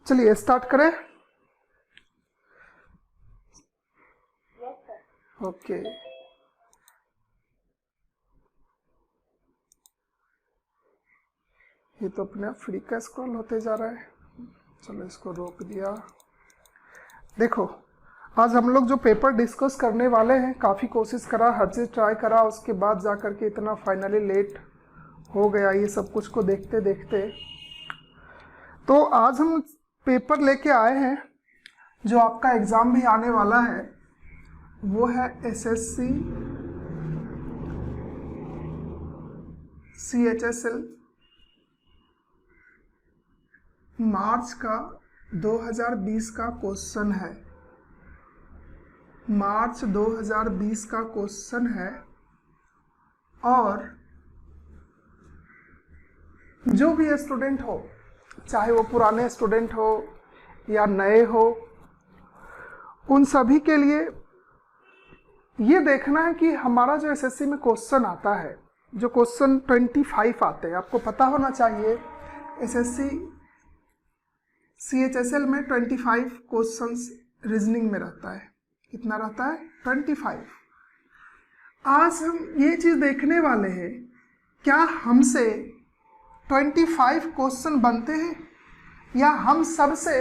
चलिए स्टार्ट करें। ओके ये तो अपने आप फ्री का स्क्रॉल होते जा रहा है। चलो इसको रोक दिया। देखो आज हम लोग जो पेपर डिस्कस करने वाले हैं, काफ़ी कोशिश करा, हर चीज़ ट्राई करा, उसके बाद जा कर के इतना फाइनली लेट हो गया ये सब कुछ को देखते देखते। तो आज हम पेपर लेके आए हैं जो आपका एग्ज़ाम भी आने वाला है, वो है एसएससी CHSL मार्च का 2020 का क्वेश्चन है। मार्च 2020 का क्वेश्चन है और जो भी स्टूडेंट हो, चाहे वो पुराने स्टूडेंट हो या नए हो, उन सभी के लिए ये देखना है कि हमारा जो एसएससी में क्वेश्चन आता है, जो क्वेश्चन 25 आते हैं, आपको पता होना चाहिए एसएससी CHSL में 25 क्वेश्चंस रीजनिंग में रहता है। कितना रहता है? 25। आज हम ये चीज़ देखने वाले हैं, क्या हमसे 25 क्वेश्चन बनते हैं या हम सबसे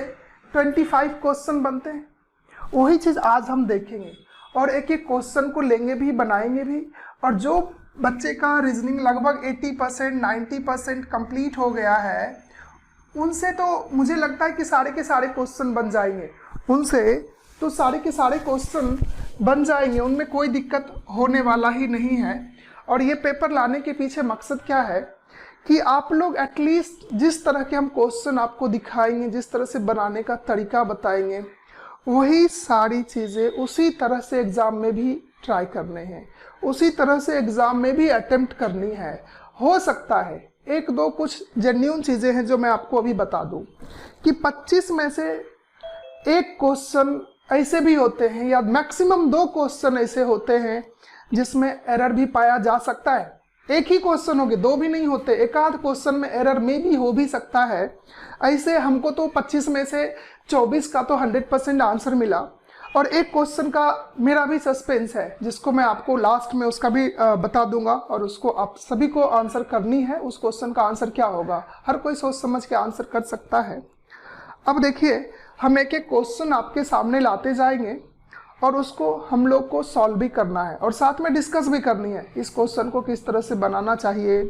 25 क्वेश्चन बनते हैं, वही चीज़ आज हम देखेंगे। और एक एक क्वेश्चन को लेंगे भी, बनाएंगे भी, और जो बच्चे का रीजनिंग लगभग 80% 90% कंप्लीट हो गया है, उनसे तो मुझे लगता है कि सारे के सारे क्वेश्चन बन जाएंगे। उनसे तो सारे के सारे क्वेश्चन बन जाएंगे, उनमें कोई दिक्कत होने वाला ही नहीं है। और ये पेपर लाने के पीछे मकसद क्या है कि आप लोग एटलीस्ट जिस तरह के हम क्वेश्चन आपको दिखाएंगे, जिस तरह से बनाने का तरीका बताएंगे, वही सारी चीज़ें उसी तरह से एग्ज़ाम में भी ट्राई करने हैं, उसी तरह से एग्ज़ाम में भी अटेम्प्ट करनी है। हो सकता है एक दो कुछ जेन्युइन चीज़ें हैं जो मैं आपको अभी बता दूं कि 25 में से एक क्वेश्चन ऐसे भी होते हैं या मैक्सिमम 2 क्वेश्चन ऐसे होते हैं जिसमें एरर भी पाया जा सकता है। एक ही क्वेश्चन होंगे, 2 भी नहीं होते, एक आध क्वेश्चन में एरर में भी हो भी सकता है। ऐसे हमको तो 25 में से 24 का तो 100% आंसर मिला, और एक क्वेश्चन का मेरा भी सस्पेंस है जिसको मैं आपको लास्ट में उसका भी बता दूंगा, और उसको आप सभी को आंसर करनी है। उस क्वेश्चन का आंसर क्या होगा, हर कोई सोच समझ के आंसर कर सकता है। अब देखिए, हम एक एक क्वेश्चन आपके सामने लाते जाएंगे और उसको हम लोग को सॉल्व भी करना है और साथ में डिस्कस भी करनी है। इस क्वेश्चन को किस तरह से बनाना चाहिए,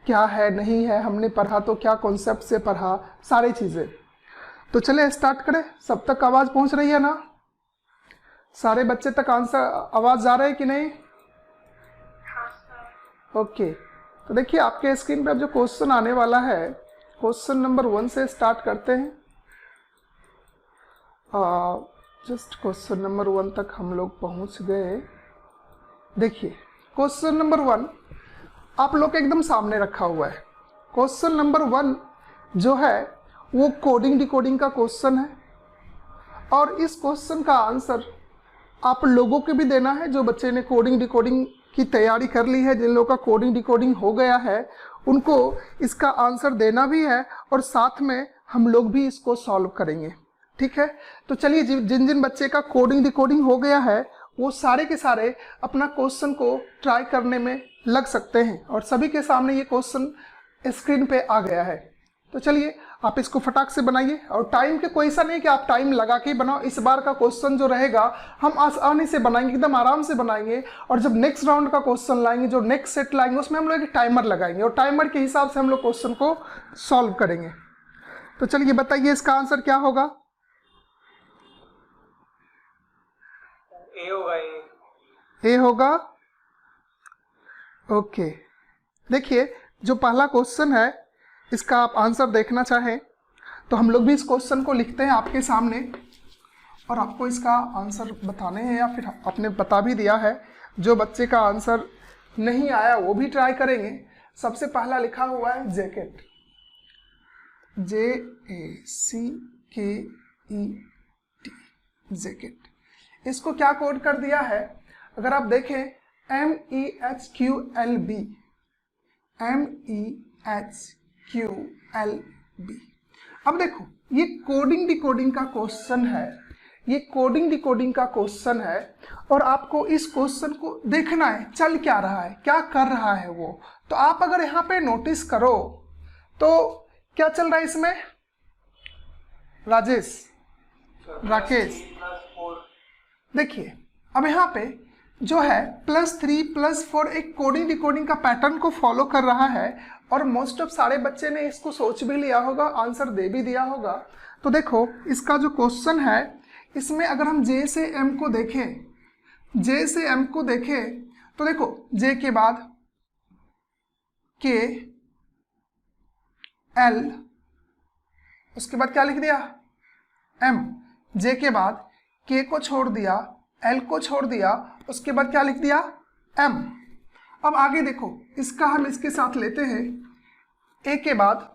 क्या है नहीं है, हमने पढ़ा तो क्या कॉन्सेप्ट से पढ़ा, सारी चीज़ें। तो चले स्टार्ट करें। सब तक आवाज़ पहुंच रही है ना? सारे बच्चे तक आंसर आवाज़ जा रहा है कि नहीं? ओके, तो देखिए आपके स्क्रीन पे अब जो क्वेश्चन आने वाला है, क्वेश्चन नंबर 1 से स्टार्ट करते हैं। जस्ट क्वेश्चन नंबर 1 तक हम लोग पहुंच गए। देखिए क्वेश्चन नंबर 1 आप लोग के एकदम सामने रखा हुआ है। क्वेश्चन नंबर 1 जो है वो कोडिंग डिकोडिंग का क्वेश्चन है, और इस क्वेश्चन का आंसर आप लोगों को भी देना है। जो बच्चे ने कोडिंग डिकोडिंग की तैयारी कर ली है, जिन लोगों का कोडिंग डिकोडिंग हो गया है, उनको इसका आंसर देना भी है, और साथ में हम लोग भी इसको सॉल्व करेंगे। ठीक है, तो चलिए जिन जिन बच्चे का कोडिंग डिकोडिंग हो गया है वो सारे के सारे अपना क्वेश्चन को ट्राई करने में लग सकते हैं, और सभी के सामने ये क्वेश्चन स्क्रीन पे आ गया है। तो चलिए आप इसको फटाक से बनाइए, और टाइम के कोई ऐसा नहीं कि आप टाइम लगा के बनाओ। इस बार का क्वेश्चन जो रहेगा हम आसानी से बनाएंगे, एकदम आराम से बनाएंगे, और जब नेक्स्ट राउंड का क्वेश्चन लाएंगे, जो नेक्स्ट सेट लाएंगे, उसमें हम लोग एक टाइमर लगाएंगे, और टाइमर के हिसाब से हम लोग क्वेश्चन को सॉल्व करेंगे। तो चलिए बताइए इसका आंसर क्या होगा? ए होगा। ए होगा। ओके, देखिए जो पहला क्वेश्चन है इसका आप आंसर देखना चाहें तो हम लोग भी इस क्वेश्चन को लिखते हैं आपके सामने, और आपको इसका आंसर बताने हैं, या फिर आपने बता भी दिया है। जो बच्चे का आंसर नहीं आया वो भी ट्राई करेंगे। सबसे पहला लिखा हुआ है जैकेट, JACKET, जैकेट। इसको क्या कोड कर दिया है? अगर आप देखें MEHQLB, MEHQLB। अब देखो ये कोडिंग डिकोडिंग का क्वेश्चन है, ये कोडिंग डिकोडिंग का क्वेश्चन है और आपको इस क्वेश्चन को देखना है चल क्या रहा है, क्या कर रहा है वो। तो आप अगर यहाँ पे नोटिस करो तो क्या चल रहा है इसमें राजेश, राकेश, देखिए अब यहाँ पे जो है +3 +4 एक कोडिंग डिकोडिंग का पैटर्न को फॉलो कर रहा है और मोस्ट ऑफ सारे बच्चे ने इसको सोच भी लिया होगा, आंसर दे भी दिया होगा। तो देखो इसका जो क्वेश्चन है इसमें अगर हम J से M को देखें, J से M को देखें तो देखो J के बाद K L, उसके बाद क्या लिख दिया M, J के बाद K को छोड़ दिया, L को छोड़ दिया, उसके बाद क्या लिख दिया M। अब आगे देखो इसका हम इसके साथ लेते हैं, A के बाद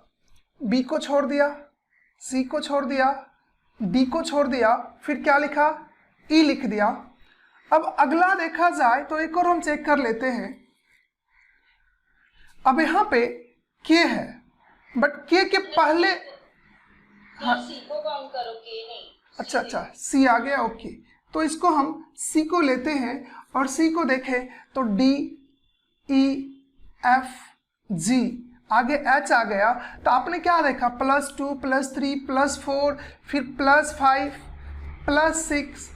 B को छोड़ दिया, C को छोड़ दिया, D को छोड़ दिया, फिर क्या लिखा E लिख दिया। अब अगला देखा जाए तो एक और हम चेक कर लेते हैं। अब यहाँ पे K है बट K के पहले C को काउंट करो, K नहीं। अच्छा C आ गया, ओके। तो इसको हम C को लेते हैं और C को देखें तो D E F G, आगे H आ गया। तो आपने क्या देखा +2 +3 +4 फिर +5 +6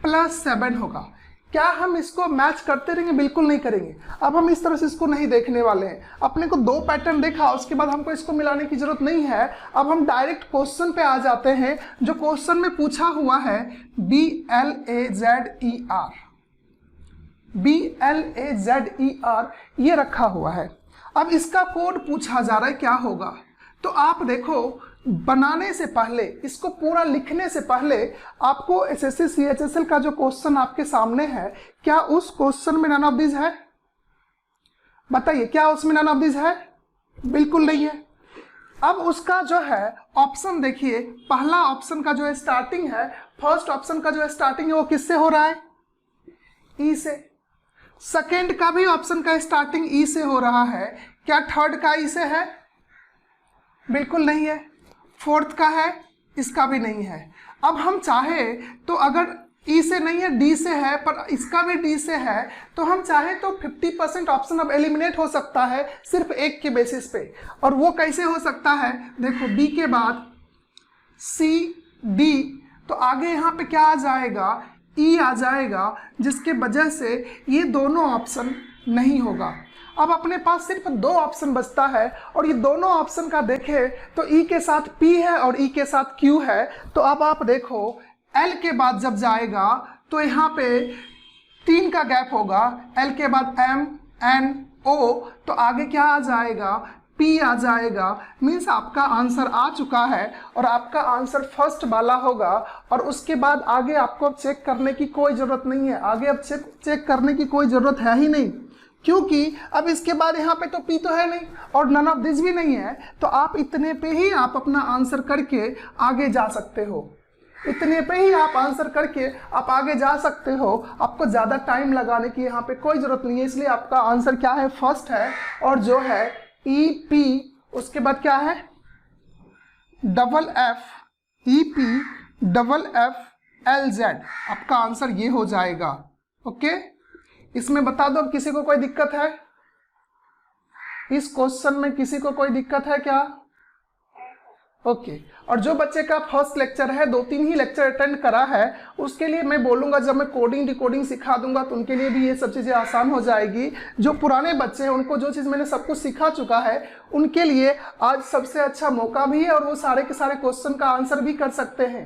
+7 होगा। क्या हम इसको मैच करते रहेंगे? बिल्कुल नहीं करेंगे। अब हम इस तरह से इसको नहीं देखने वाले हैं। अपने को 2 पैटर्न देखा, उसके बाद हमको इसको मिलाने की जरूरत नहीं है। अब हम डायरेक्ट क्वेश्चन पे आ जाते हैं जो क्वेश्चन में पूछा हुआ है BLAZER, BLAZER ये रखा हुआ है। अब इसका कोड पूछा जा रहा है क्या होगा। तो आप देखो बनाने से पहले, इसको पूरा लिखने से पहले आपको SSC CHSL का जो क्वेश्चन आपके सामने है, क्या उस क्वेश्चन में नन ऑफ दिस है? बताइए क्या उसमें नन ऑफ दिस है? बिल्कुल नहीं है। अब उसका जो है ऑप्शन देखिए, पहला ऑप्शन का जो स्टार्टिंग है, फर्स्ट ऑप्शन का जो स्टार्टिंग है वो किससे हो रहा है? ई से। सेकेंड का भी ऑप्शन का स्टार्टिंग ई से हो रहा है। क्या थर्ड का ई से है? बिल्कुल नहीं है। फोर्थ का है? इसका भी नहीं है। अब हम चाहे तो अगर ई से नहीं है डी से है पर इसका भी डी से है तो हम चाहे तो 50% ऑप्शन अब एलिमिनेट हो सकता है सिर्फ एक के बेसिस पे। और वो कैसे हो सकता है? देखो बी के बाद सी डी, तो आगे यहाँ पे क्या आ जाएगा? ई आ जाएगा, जिसके वजह से ये दोनों ऑप्शन नहीं होगा। अब अपने पास सिर्फ 2 ऑप्शन बचता है और ये दोनों ऑप्शन का देखें तो ई के साथ पी है और ई के साथ क्यू है। तो अब आप देखो एल के बाद जब जाएगा तो यहाँ पे 3 का गैप होगा, एल के बाद एम एन ओ, तो आगे क्या आ जाएगा? पी आ जाएगा। मीन्स आपका आंसर आ चुका है और आपका आंसर फर्स्ट वाला होगा। और उसके बाद आगे आपको अब चेक करने की कोई ज़रूरत नहीं है, आगे अब चेक करने की कोई ज़रूरत है ही नहीं, क्योंकि अब इसके बाद यहाँ पे तो पी तो है नहीं और नन ऑफ दिस भी नहीं है। तो आप इतने पे ही आप अपना आंसर करके आगे जा सकते हो, इतने पे ही आप आंसर करके आप आगे जा सकते हो। आपको ज़्यादा टाइम लगाने की यहाँ पे कोई ज़रूरत नहीं है। इसलिए आपका आंसर क्या है? फर्स्ट है। और जो है ई पी, उसके बाद क्या है? FF, EP FFLZ, आपका आंसर ये हो जाएगा। ओके, इसमें बता दो अब किसी को कोई दिक्कत है? इस क्वेश्चन में किसी को कोई दिक्कत है क्या? ओके। और जो बच्चे का फर्स्ट लेक्चर है, 2-3 ही लेक्चर अटेंड करा है, उसके लिए मैं बोलूँगा जब मैं कोडिंग डिकोडिंग सिखा दूंगा तो उनके लिए भी ये सब चीज़ें आसान हो जाएगी। जो पुराने बच्चे हैं उनको जो चीज़ मैंने सब कुछ सिखा चुका है, उनके लिए आज सबसे अच्छा मौका भी है और वो सारे के सारे क्वेश्चन का आंसर भी कर सकते हैं।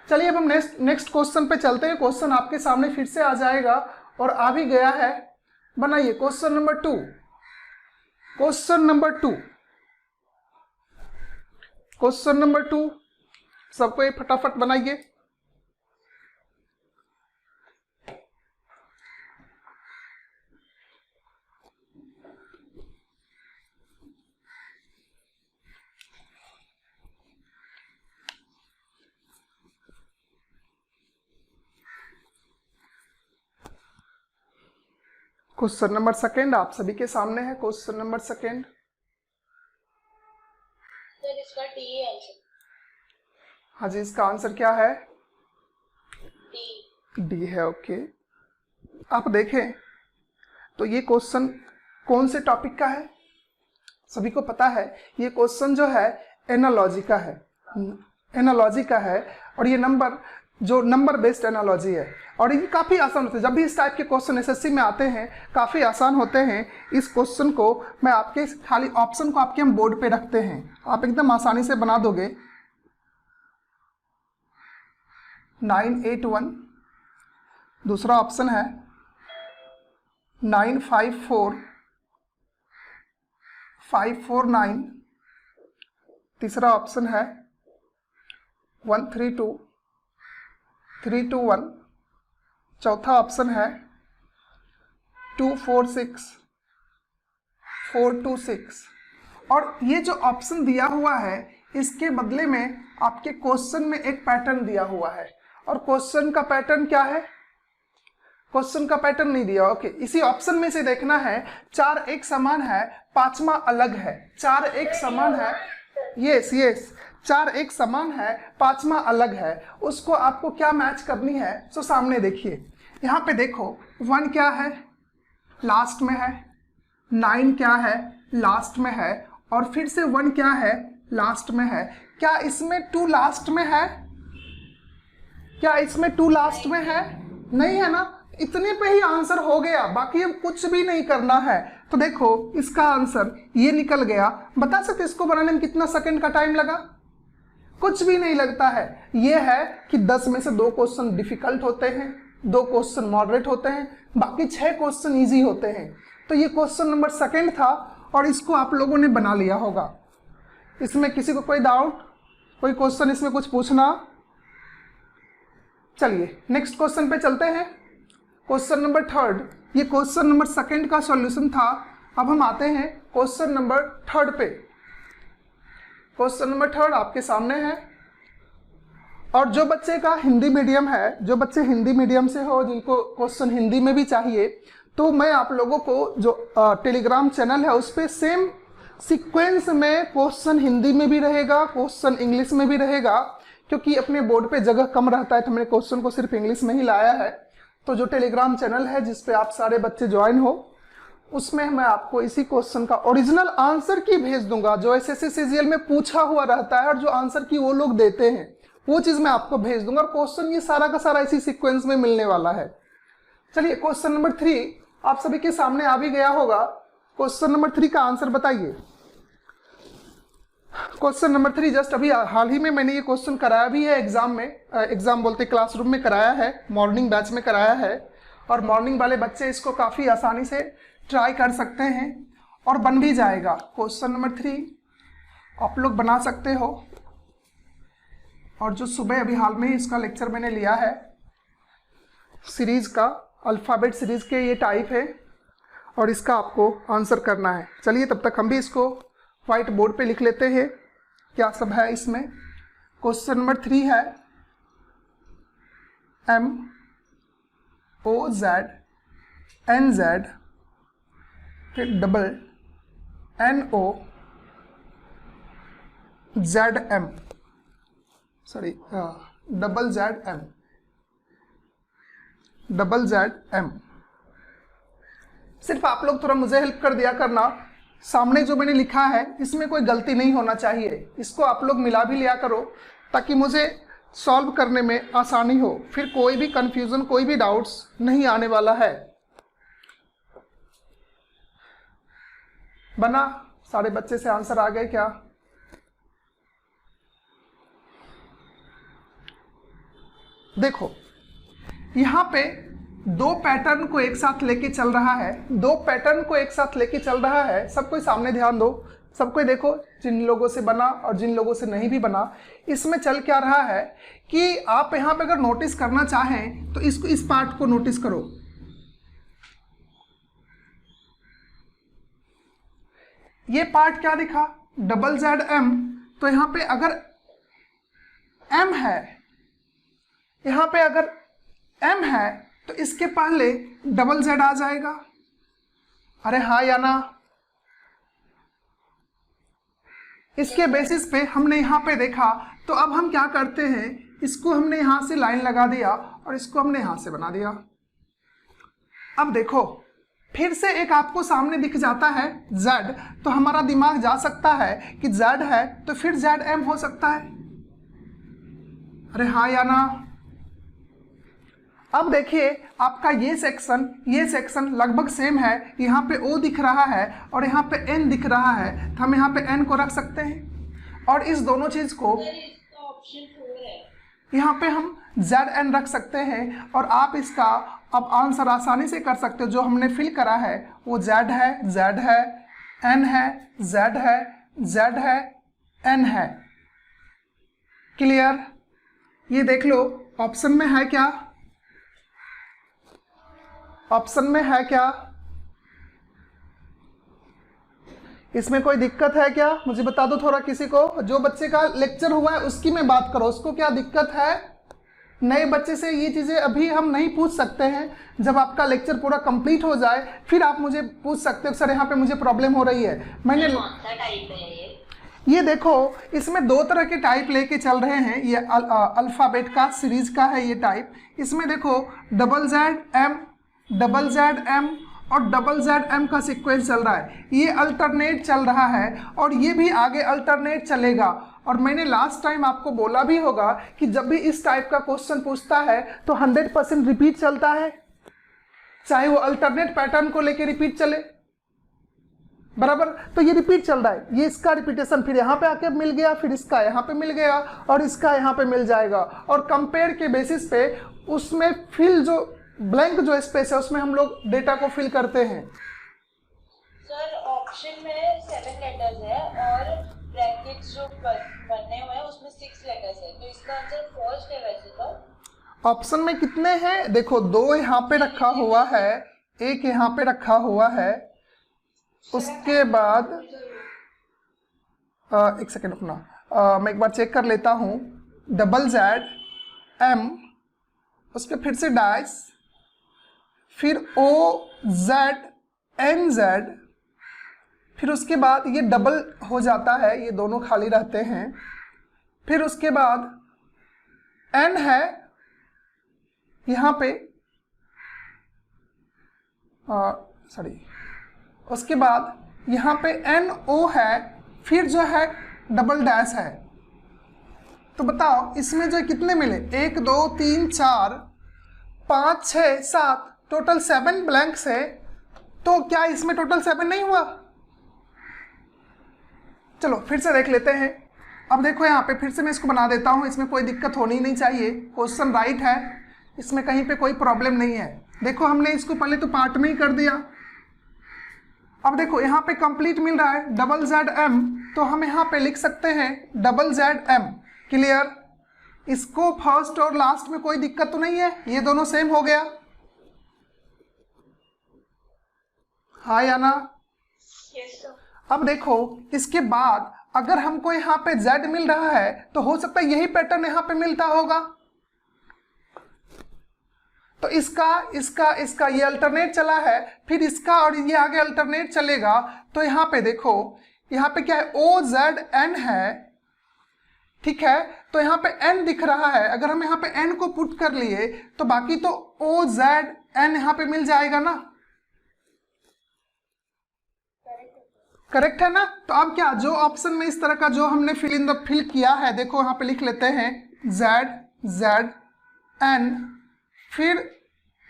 चलिए अब हम नेक्स्ट क्वेश्चन पे चलते हैं। क्वेश्चन आपके सामने फिर से आ जाएगा और आ भी गया है। बनाइए question number 2। Question number 2, question number 2 सबको ये फटाफट बनाइए। क्वेश्चन नंबर 2 आप सभी के सामने है। क्वेश्चन नंबर 2, सर इसका डी आंसर। हाँ जी, इसका आंसर क्या है? डी। डी है। ओके, आप देखें तो ये क्वेश्चन कौन से टॉपिक का है? सभी को पता है ये क्वेश्चन जो है एनालॉजी का है, एनालॉजी का है। और ये नंबर बेस्ड एनालॉजी है और ये काफ़ी आसान होते हैं। जब भी इस टाइप के क्वेश्चन एसएससी में आते हैं काफ़ी आसान होते हैं। इस क्वेश्चन को मैं आपके खाली ऑप्शन को आपके हम बोर्ड पे रखते हैं, आप एकदम आसानी से बना दोगे। 981, दूसरा ऑप्शन है 954, 549, तीसरा ऑप्शन है 132, 321, चौथा ऑप्शन है 246, 426। और ये जो ऑप्शन दिया हुआ है इसके बदले में आपके क्वेश्चन में एक पैटर्न दिया हुआ है। और क्वेश्चन का पैटर्न क्या है? क्वेश्चन का पैटर्न नहीं दिया। ओके, इसी ऑप्शन में से देखना है 4 एक समान है, 5वां अलग है। 4 एक समान है, यस 4 एक समान है, 5वां अलग है। उसको आपको क्या मैच करनी है? तो सामने देखिए, यहाँ पे देखो 1 क्या है? लास्ट में है। 9 क्या है? लास्ट में है। और फिर से 1 क्या है? लास्ट में है। क्या इसमें 2 लास्ट में है? क्या इसमें 2 लास्ट में है? नहीं है ना। इतने पे ही आंसर हो गया, बाकी अब कुछ भी नहीं करना है। तो देखो इसका आंसर ये निकल गया। बता सकते इसको बनाने में कितना सेकंड का टाइम लगा? कुछ भी नहीं लगता है। ये है कि 10 में से 2 क्वेश्चन डिफिकल्ट होते हैं, 2 क्वेश्चन मॉडरेट होते हैं, बाकी 6 क्वेश्चन इजी होते हैं। तो ये क्वेश्चन नंबर सेकंड था और इसको आप लोगों ने बना लिया होगा। इसमें किसी को कोई डाउट, कोई क्वेश्चन इसमें कुछ पूछना? चलिए नेक्स्ट क्वेश्चन पे चलते हैं। क्वेश्चन नंबर 3, ये क्वेश्चन नंबर सेकंड का सॉल्यूशन था। अब हम आते हैं क्वेश्चन नंबर 3 पे। क्वेश्चन नंबर 3 आपके सामने है। और जो बच्चे का हिंदी मीडियम है, जो बच्चे हिंदी मीडियम से हो, जिनको क्वेश्चन हिंदी में भी चाहिए, तो मैं आप लोगों को जो टेलीग्राम चैनल है उस पर सेम सीक्वेंस में क्वेश्चन हिंदी में भी रहेगा, क्वेश्चन इंग्लिश में भी रहेगा। क्योंकि अपने बोर्ड पे जगह कम रहता है तो मैंने क्वेश्चन को सिर्फ इंग्लिश में ही लाया है। तो जो टेलीग्राम चैनल है जिस पे आप सारे बच्चे ज्वाइन हो, उसमें मैं आपको इसी क्वेश्चन का ओरिजिनल आंसर की भेज दूंगा, जो एसएससी सीजीएल में पूछा हुआ रहता है और जो आंसर की वो लोग देते हैं, वो चीज मैं आपको भेज दूंगा। और क्वेश्चन ये सारा का सारा इसी सीक्वेंस में मिलने वाला है। चलिए क्वेश्चन नंबर 3 आप सभी के सामने आ भी गया होगा। क्वेश्चन नंबर 3 का आंसर बताइए। क्वेश्चन नंबर 3 जस्ट अभी हाल ही में मैंने ये क्वेश्चन कराया भी है एग्जाम में, एग्जाम बोलते क्लासरूम में कराया है, मॉर्निंग बैच में कराया है। और मॉर्निंग वाले बच्चे इसको काफ़ी आसानी से ट्राई कर सकते हैं और बन भी जाएगा। क्वेश्चन नंबर 3 आप लोग बना सकते हो। और जो सुबह अभी हाल में ही इसका लेक्चर मैंने लिया है, सीरीज का अल्फ़ाबेट सीरीज के ये टाइप है और इसका आपको आंसर करना है। चलिए तब तक हम भी इसको व्हाइट बोर्ड पे लिख लेते हैं क्या सब है इसमें। क्वेश्चन नंबर 3 है MOZNZ फिर double NOZM, sorry double ZM। सिर्फ आप लोग थोड़ा मुझे हेल्प कर दिया करना, सामने जो मैंने लिखा है इसमें कोई गलती नहीं होना चाहिए। इसको आप लोग मिला भी लिया करो ताकि मुझे सॉल्व करने में आसानी हो, फिर कोई भी कंफ्यूजन, कोई भी डाउट्स नहीं आने वाला है। बना? सारे बच्चे से आंसर आ गए क्या? देखो यहाँ पे 2 पैटर्न को एक साथ लेके चल रहा है, 2 पैटर्न को एक साथ लेके चल रहा है। सबको सामने ध्यान दो, सबको देखो, जिन लोगों से बना और जिन लोगों से नहीं भी बना। इसमें चल क्या रहा है कि आप यहाँ पे अगर नोटिस करना चाहें तो इसको, इस पार्ट को नोटिस करो। ये पार्ट क्या दिखा? Double ZM। तो यहाँ पे अगर M है, यहाँ पे अगर M है तो इसके पहले डबल Z आ जाएगा। अरे हाँ या ना? इसके बेसिस पे हमने यहाँ पे देखा, तो अब हम क्या करते हैं, इसको हमने यहाँ से लाइन लगा दिया और इसको हमने यहाँ से बना दिया। अब देखो फिर से एक आपको सामने दिख जाता है z, तो हमारा दिमाग जा सकता है कि z है तो फिर zm हो सकता है। अरे हाँ या ना? अब देखिए आपका ये सेक्शन लगभग सेम है, यहाँ पे O दिख रहा है और यहाँ पे N दिख रहा है, तो हम यहाँ पे N को रख सकते हैं और इस दोनों चीज को ऑप्शन 4 है। यहाँ पे हम Zn रख सकते हैं और आप इसका अब आंसर आसानी से कर सकते हो। जो हमने फिल करा है वो Z है, N है, Z है, N है। क्लियर? ये देख लो ऑप्शन में है क्या? ऑप्शन में है क्या? इसमें कोई दिक्कत है क्या? मुझे बता दो थोड़ा किसी को। जो बच्चे का लेक्चर हुआ है उसकी मैं बात करो, उसको क्या दिक्कत है? नए बच्चे से ये चीज़ें अभी हम नहीं पूछ सकते हैं, जब आपका लेक्चर पूरा कंप्लीट हो जाए फिर आप मुझे पूछ सकते हो सर यहाँ पे मुझे प्रॉब्लम हो रही है। मैंने कौन सा टाइप है ये देखो इसमें दो तरह के टाइप लेके चल रहे हैं। ये अल्फ़ाबेट का सीरीज का है ये टाइप। इसमें देखो ZM और ZM का सीक्वेंस चल रहा है, ये अल्टरनेट चल रहा है और ये भी आगे अल्टरनेट चलेगा। और मैंने लास्ट टाइम आपको बोला भी होगा कि जब भी इस टाइप का क्वेश्चन पूछता है तो 100% रिपीट चलता है, चाहे वो अल्टरनेट पैटर्न को लेके रिपीट चले, बराबर। तो ये रिपीट चल रहा है, ये इसका रिपीटेशन फिर यहाँ पे आके मिल गया, फिर इसका यहाँ पे मिल गया और इसका यहाँ पे मिल जाएगा। और कंपेयर के बेसिस पे उसमें फिल जो ब्लैंक जो स्पेस है उसमें हम लोग डेटा को फिल करते हैं। सर ऑप्शन में 7 लेटर्स है और ब्रैकेट्स जो बने हुए हैं उसमें 6 लेटर्स है, तो इसका आंसर फर्स्ट है वैसे तो। ऑप्शन में कितने हैं? देखो 2 यहाँ पे रखा हुआ है, 1 यहाँ पे रखा हुआ है, उसके बाद एक सेकेंड रुकना, मैं एक बार चेक कर लेता हूँ। ZM, उसके फिर से डैश, फिर OZNZ, फिर उसके बाद ये डबल हो जाता है, ये दोनों खाली रहते हैं। फिर उसके बाद N है यहाँ पे, सॉरी, उसके बाद यहाँ पे NO है, फिर जो है डबल डैश है। तो बताओ इसमें जो कितने मिले? 1 2 3 4 5 6 7, टोटल 7 ब्लैंक्स है। तो क्या इसमें टोटल 7 नहीं हुआ? चलो फिर से देख लेते हैं। अब देखो यहाँ पे फिर से मैं इसको बना देता हूँ, इसमें कोई दिक्कत होनी नहीं चाहिए, क्वेश्चन राइट है, इसमें कहीं पे कोई प्रॉब्लम नहीं है। देखो हमने इसको पहले तो पार्ट में ही कर दिया। अब देखो यहाँ पे कंप्लीट मिल रहा है ZM, तो हम यहाँ पे लिख सकते हैं ZM। क्लियर? इसको फर्स्ट और लास्ट में कोई दिक्कत तो नहीं है, ये दोनों सेम हो गया। हाँ या ना? Yes sir. अब देखो इसके बाद अगर हमको यहाँ पे Z मिल रहा है तो हो सकता है यही पैटर्न यहाँ पे मिलता होगा। तो इसका ये अल्टरनेट चला है, फिर इसका और ये आगे अल्टरनेट चलेगा। तो यहाँ पे देखो, यहाँ पे क्या है? OZN है, ठीक है। तो यहाँ पे N दिख रहा है, अगर हम यहाँ पे N को पुट कर लिए तो बाकी तो OZN यहाँ पे मिल जाएगा ना, करेक्ट है ना? तो अब क्या, जो ऑप्शन में इस तरह का जो हमने फिल किया है, देखो यहाँ पे लिख लेते हैं ZN, फिर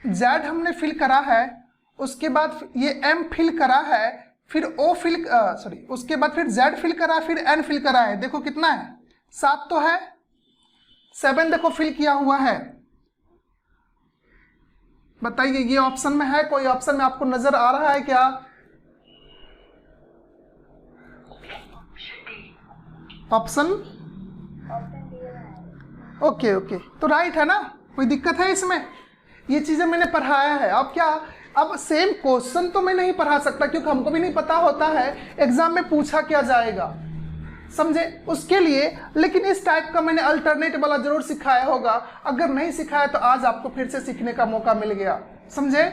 Z हमने फिल करा है, उसके बाद ये M फिल करा है, फिर उसके बाद फिर Z फिल करा, फिर N फिल करा है। देखो कितना है? 7 तो है, 7 देखो फिल किया हुआ है। बताइए ये ऑप्शन में है? कोई ऑप्शन में आपको नजर आ रहा है क्या? ऑप्शन ओके तो राइट है ना? कोई दिक्कत है इसमें? ये चीजें मैंने पढ़ाया है। अब क्या, अब सेम क्वेश्चन तो मैं नहीं पढ़ा सकता क्योंकि हमको भी नहीं पता होता है एग्जाम में पूछा क्या जाएगा, समझे? उसके लिए लेकिन इस टाइप का मैंने अल्टरनेट वाला जरूर सिखाया होगा। अगर नहीं सिखाया तो आज आपको फिर से सीखने का मौका मिल गया, समझे?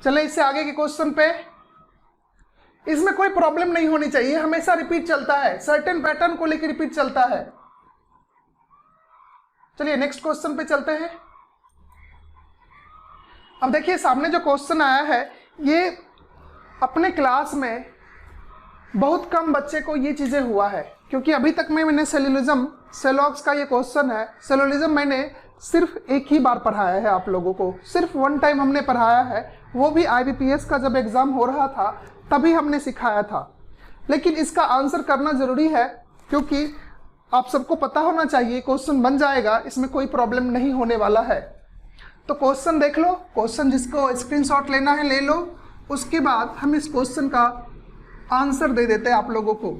चले इससे आगे के क्वेश्चन पे। इसमें कोई प्रॉब्लम नहीं होनी चाहिए, हमेशा रिपीट चलता है, सर्टेन पैटर्न को लेकर रिपीट चलता है। चलिए नेक्स्ट क्वेश्चन पे चलते हैं। अब देखिए सामने जो क्वेश्चन आया है, ये अपने क्लास में बहुत कम बच्चे को ये चीजें हुआ है, क्योंकि अभी तक मैंने सेलुलिज्म सेलॉक्स का ये क्वेश्चन है, सेलुलिज्म मैंने सिर्फ एक ही बार पढ़ाया है आप लोगों को, सिर्फ वन टाइम हमने पढ़ाया है, वो भी IBPS का जब एग्जाम हो रहा था तभी हमने सिखाया था। लेकिन इसका आंसर करना जरूरी है, क्योंकि आप सबको पता होना चाहिए, क्वेश्चन बन जाएगा, इसमें कोई प्रॉब्लम नहीं होने वाला है। तो क्वेश्चन देख लो, क्वेश्चन जिसको स्क्रीनशॉट लेना है ले लो, उसके बाद हम इस क्वेश्चन का आंसर दे देते हैं आप लोगों को।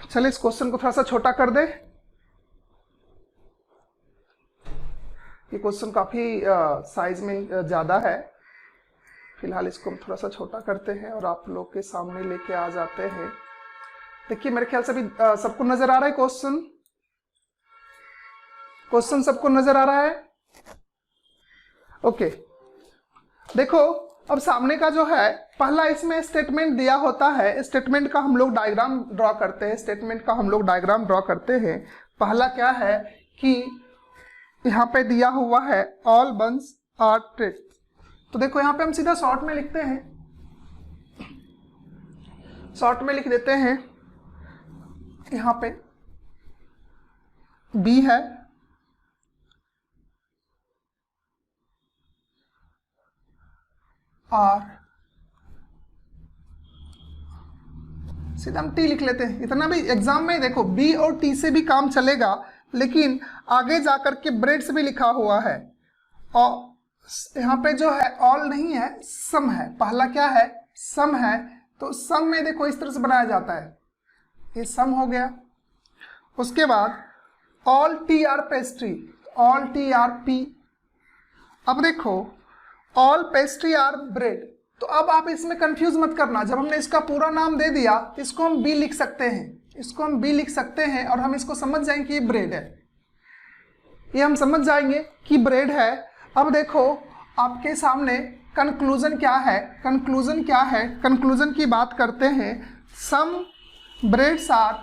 चलिए इस क्वेश्चन को थोड़ा सा छोटा कर दे, ये क्वेश्चन काफी साइज में ज्यादा है, फिलहाल इसको हम थोड़ा सा छोटा करते हैं और आप लोग के सामने लेके आ जाते हैं। देखिए मेरे ख्याल से अभी सबको नजर आ रहा है क्वेश्चन, क्वेश्चन सबको नजर आ रहा है? ओके, देखो अब सामने का जो है पहला इसमें स्टेटमेंट दिया होता है, स्टेटमेंट का हम लोग डायग्राम ड्रॉ करते हैं, स्टेटमेंट का हम लोग डायग्राम ड्रॉ करते हैं। पहला क्या है कि यहाँ पे दिया हुआ है ऑल बंस आर ट्रेड, तो देखो यहाँ पे हम सीधा शॉर्ट में लिखते हैं, शॉर्ट में लिख देते हैं, यहाँ पे बी है, और सीधा हम टी लिख लेते हैं। इतना भी एग्जाम में देखो बी और टी से भी काम चलेगा, लेकिन आगे जाकर के ब्रेड से भी लिखा हुआ है, और यहाँ पे जो है ऑल नहीं है, सम है। पहला क्या है? सम है, तो सम में देखो इस तरह से बनाया जाता है, ये सम हो गया। उसके बाद all T R pastry, all T R P. अब देखो ऑल पेस्ट्री आर ब्रेड, तो अब आप इसमें कंफ्यूज मत करना, जब हमने इसका पूरा नाम दे दिया इसको हम बी लिख सकते हैं, इसको हम बी लिख सकते हैं, और हम इसको समझ जाएंगे कि ये ब्रेड है, ये हम समझ जाएंगे कि ब्रेड है। अब देखो आपके सामने कंक्लूजन क्या है, कंक्लूजन क्या है, कंक्लूजन की बात करते हैं। सम ब्रेड्स आर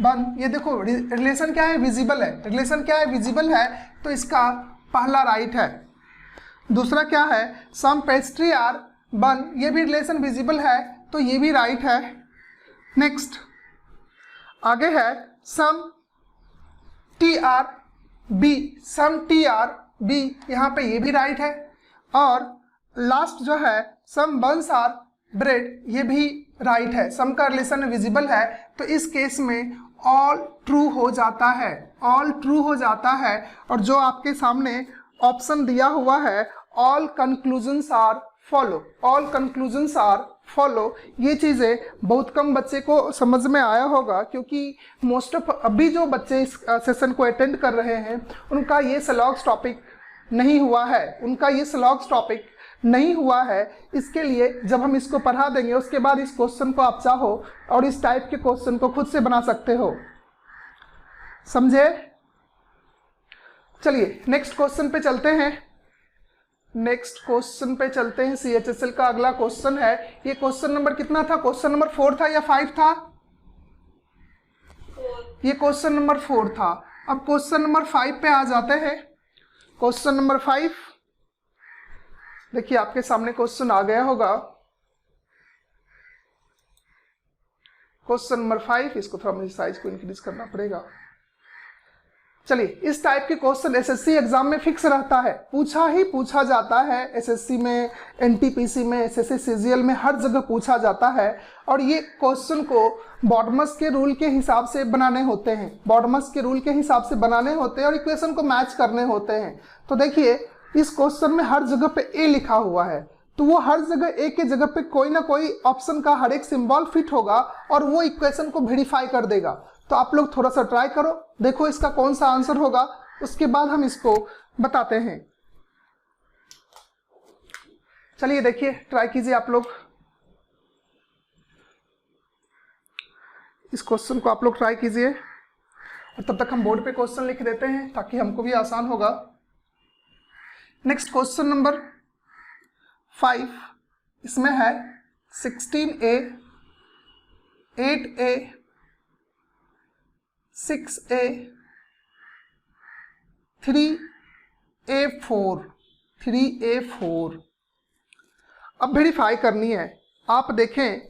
बन, ये देखो रिलेशन क्या है? विजिबल है, रिलेशन क्या है? विजिबल है, तो इसका पहला राइट है। दूसरा क्या है? सम पेस्ट्री आर बन, ये भी रिलेशन विजिबल है, तो ये भी राइट है। नेक्स्ट आगे है some T R B, some T R B, यहाँ पे ये भी राइट है। और लास्ट जो है सम बंस आर ब्रेड, ये भी राइट है, सम का रिलेशन विजिबल है, तो इस केस में ऑल ट्रू हो जाता है, ऑल ट्रू हो जाता है। और जो आपके सामने ऑप्शन दिया हुआ है all conclusions are follow, all conclusions are follow, ये चीज़ें बहुत कम बच्चे को समझ में आया होगा, क्योंकि मोस्ट ऑफ अभी जो बच्चे इस सेशन को अटेंड कर रहे हैं उनका ये सलॉग्स टॉपिक नहीं हुआ है, उनका ये सलॉग्स टॉपिक नहीं हुआ है। इसके लिए जब हम इसको पढ़ा देंगे उसके बाद इस क्वेश्चन को आप चाहो और इस टाइप के क्वेश्चन को खुद से बना सकते हो, समझे? चलिए नेक्स्ट क्वेश्चन पे चलते हैं, नेक्स्ट क्वेश्चन पे चलते हैं। CHSL का अगला क्वेश्चन है, ये क्वेश्चन नंबर कितना था? क्वेश्चन नंबर 4 था या 5 था? ये क्वेश्चन नंबर 4 था। अब क्वेश्चन नंबर 5 पे आ जाते हैं। क्वेश्चन नंबर 5, देखिए आपके सामने क्वेश्चन आ गया होगा। क्वेश्चन नंबर 5, इसको थोड़ा मुझे साइज को इंक्रीज करना पड़ेगा। चलिए, इस टाइप के क्वेश्चन एसएससी एग्जाम में फिक्स रहता है, पूछा ही पूछा जाता है। एसएससी में, एनटीपीसी में, एसएससी सीजीएल में हर जगह पूछा जाता है। और ये क्वेश्चन को बॉडमस के रूल के हिसाब से बनाने होते हैं, बॉडमस के रूल के हिसाब से बनाने होते हैं और इक्वेशन को मैच करने होते हैं। तो देखिए इस क्वेश्चन में हर जगह पे ए लिखा हुआ है, तो वो हर जगह ए के जगह पे कोई ना कोई ऑप्शन का हर एक सिंबल फिट होगा और वो इक्वेशन को वेरीफाई कर देगा। तो आप लोग थोड़ा सा ट्राई करो, देखो इसका कौन सा आंसर होगा, उसके बाद हम इसको बताते हैं। चलिए देखिए, ट्राई कीजिए आप लोग, इस क्वेश्चन को आप लोग ट्राई कीजिए। और तब तक हम बोर्ड पे क्वेश्चन लिख देते हैं ताकि हमको भी आसान होगा। नेक्स्ट क्वेश्चन नंबर 5, इसमें है 16A, 8A, 6A, 3A4, 3A4। अब वेरीफाई करनी है। आप देखें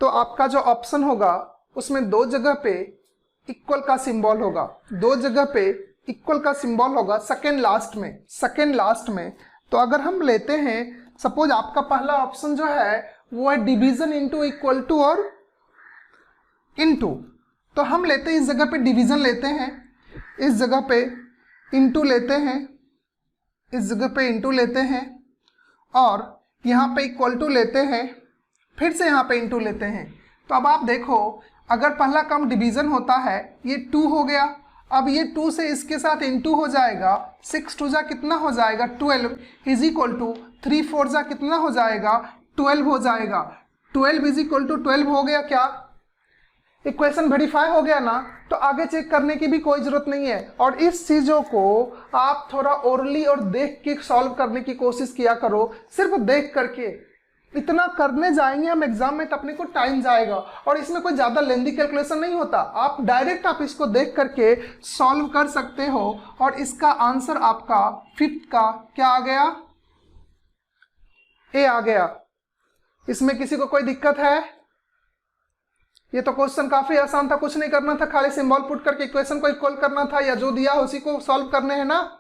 तो आपका जो ऑप्शन होगा उसमें दो जगह पे इक्वल का सिंबल होगा, दो जगह पे इक्वल का सिंबल होगा सेकेंड लास्ट में। तो अगर हम लेते हैं, सपोज आपका पहला ऑप्शन जो है वो है डिवीजन इनटू, इक्वल टू और इनटू, तो हम लेते हैं इस जगह पे डिवीजन लेते हैं, इस जगह पे इनटू लेते हैं, इस जगह पे इनटू लेते हैं और यहाँ पे इक्वल टू लेते हैं, फिर से यहाँ पे इनटू लेते हैं। तो अब आप देखो, अगर पहला काम डिवीजन होता है, ये 2 हो गया, अब ये 2 से इसके साथ इनटू हो जाएगा, 6 2 जा कितना हो जाएगा 12 इज इक्वल टू 3 4 जा कितना हो जाएगा 12 हो जाएगा। 12 इज इक्वल टू 12 हो गया क्या? इक्वेशन वेरीफाई हो गया ना? तो आगे चेक करने की भी कोई जरूरत नहीं है। और इस चीज़ों को आप थोड़ा ओरली और देख के सॉल्व करने की कोशिश किया करो, सिर्फ देख करके। इतना करने जाएंगे हम एग्जाम में तो अपने को टाइम जाएगा, और इसमें कोई ज़्यादा लेंदी कैलकुलेशन नहीं होता। आप डायरेक्ट आप इसको देख करके सॉल्व कर सकते हो। और इसका आंसर आपका 5th का क्या आ गया? ए आ गया। इसमें किसी को कोई दिक्कत है? ये तो क्वेश्चन काफी आसान था, कुछ नहीं करना था, खाली सिंबल पुट करके इक्वेशन को इक्वल करना था, या जो दिया उसी को सॉल्व करने हैं ना।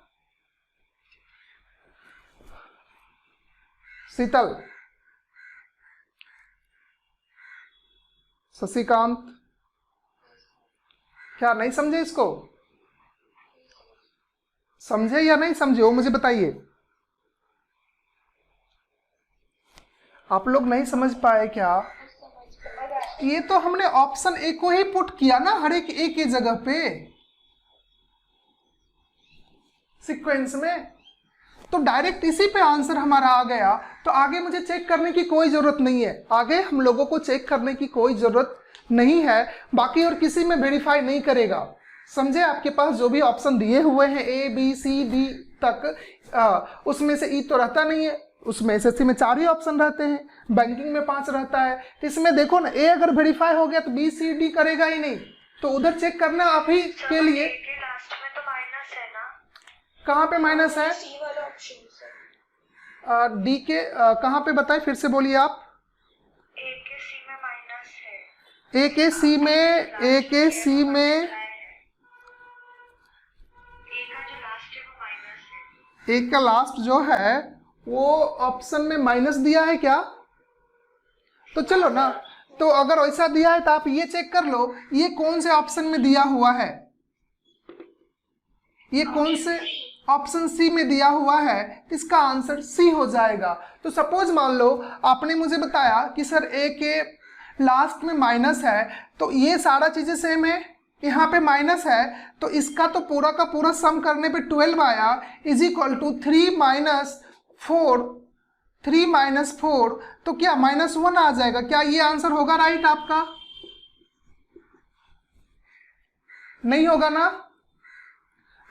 शीतल, शशिकांत, क्या नहीं समझे इसको? समझे या नहीं समझे वो मुझे बताइए। आप लोग नहीं समझ पाए क्या? ये तो हमने ऑप्शन ए को ही पुट किया ना, हर एक ए की जगह पे सीक्वेंस में, तो डायरेक्ट इसी पे आंसर हमारा आ गया। तो आगे मुझे चेक करने की कोई जरूरत नहीं है, आगे हम लोगों को चेक करने की कोई जरूरत नहीं है। बाकी और किसी में वेरीफाई नहीं करेगा, समझे? आपके पास जो भी ऑप्शन दिए हुए हैं ए बी सी डी तक, उसमें से ई तो रहता नहीं है, उसमें एसएससी में 4 ही ऑप्शन रहते हैं, बैंकिंग में 5 रहता है। तो इसमें देखो ना, ए अगर वेरीफाई हो गया तो बी सी डी करेगा ही नहीं, तो उधर चेक करना आप ही के लिए। लास्ट में तो माइनस है ना? कहाँ पे माइनस है? सी वाला ऑप्शन डी के कहाँ पे बताए, फिर से बोलिए आप। ए के सी में माइनस है। ए के सी में, ए के सी में ए का जो लास्ट है वो माइनस है। ए का लास्ट जो है वो ऑप्शन में माइनस दिया है क्या? तो चलो ना, तो अगर वैसा दिया है तो आप ये चेक कर लो, ये कौन से ऑप्शन में दिया हुआ है, ये कौन से ऑप्शन सी में दिया हुआ है, इसका आंसर सी हो जाएगा। तो सपोज मान लो आपने मुझे बताया कि सर ए के लास्ट में माइनस है, तो ये सारा चीजें सेम है, यहाँ पे माइनस है, तो इसका तो पूरा का पूरा सम करने पे 12 आया इज इक्वल टू 3 माइनस 4, तो क्या -1 आ जाएगा? क्या ये आंसर होगा राइट आपका? नहीं होगा ना?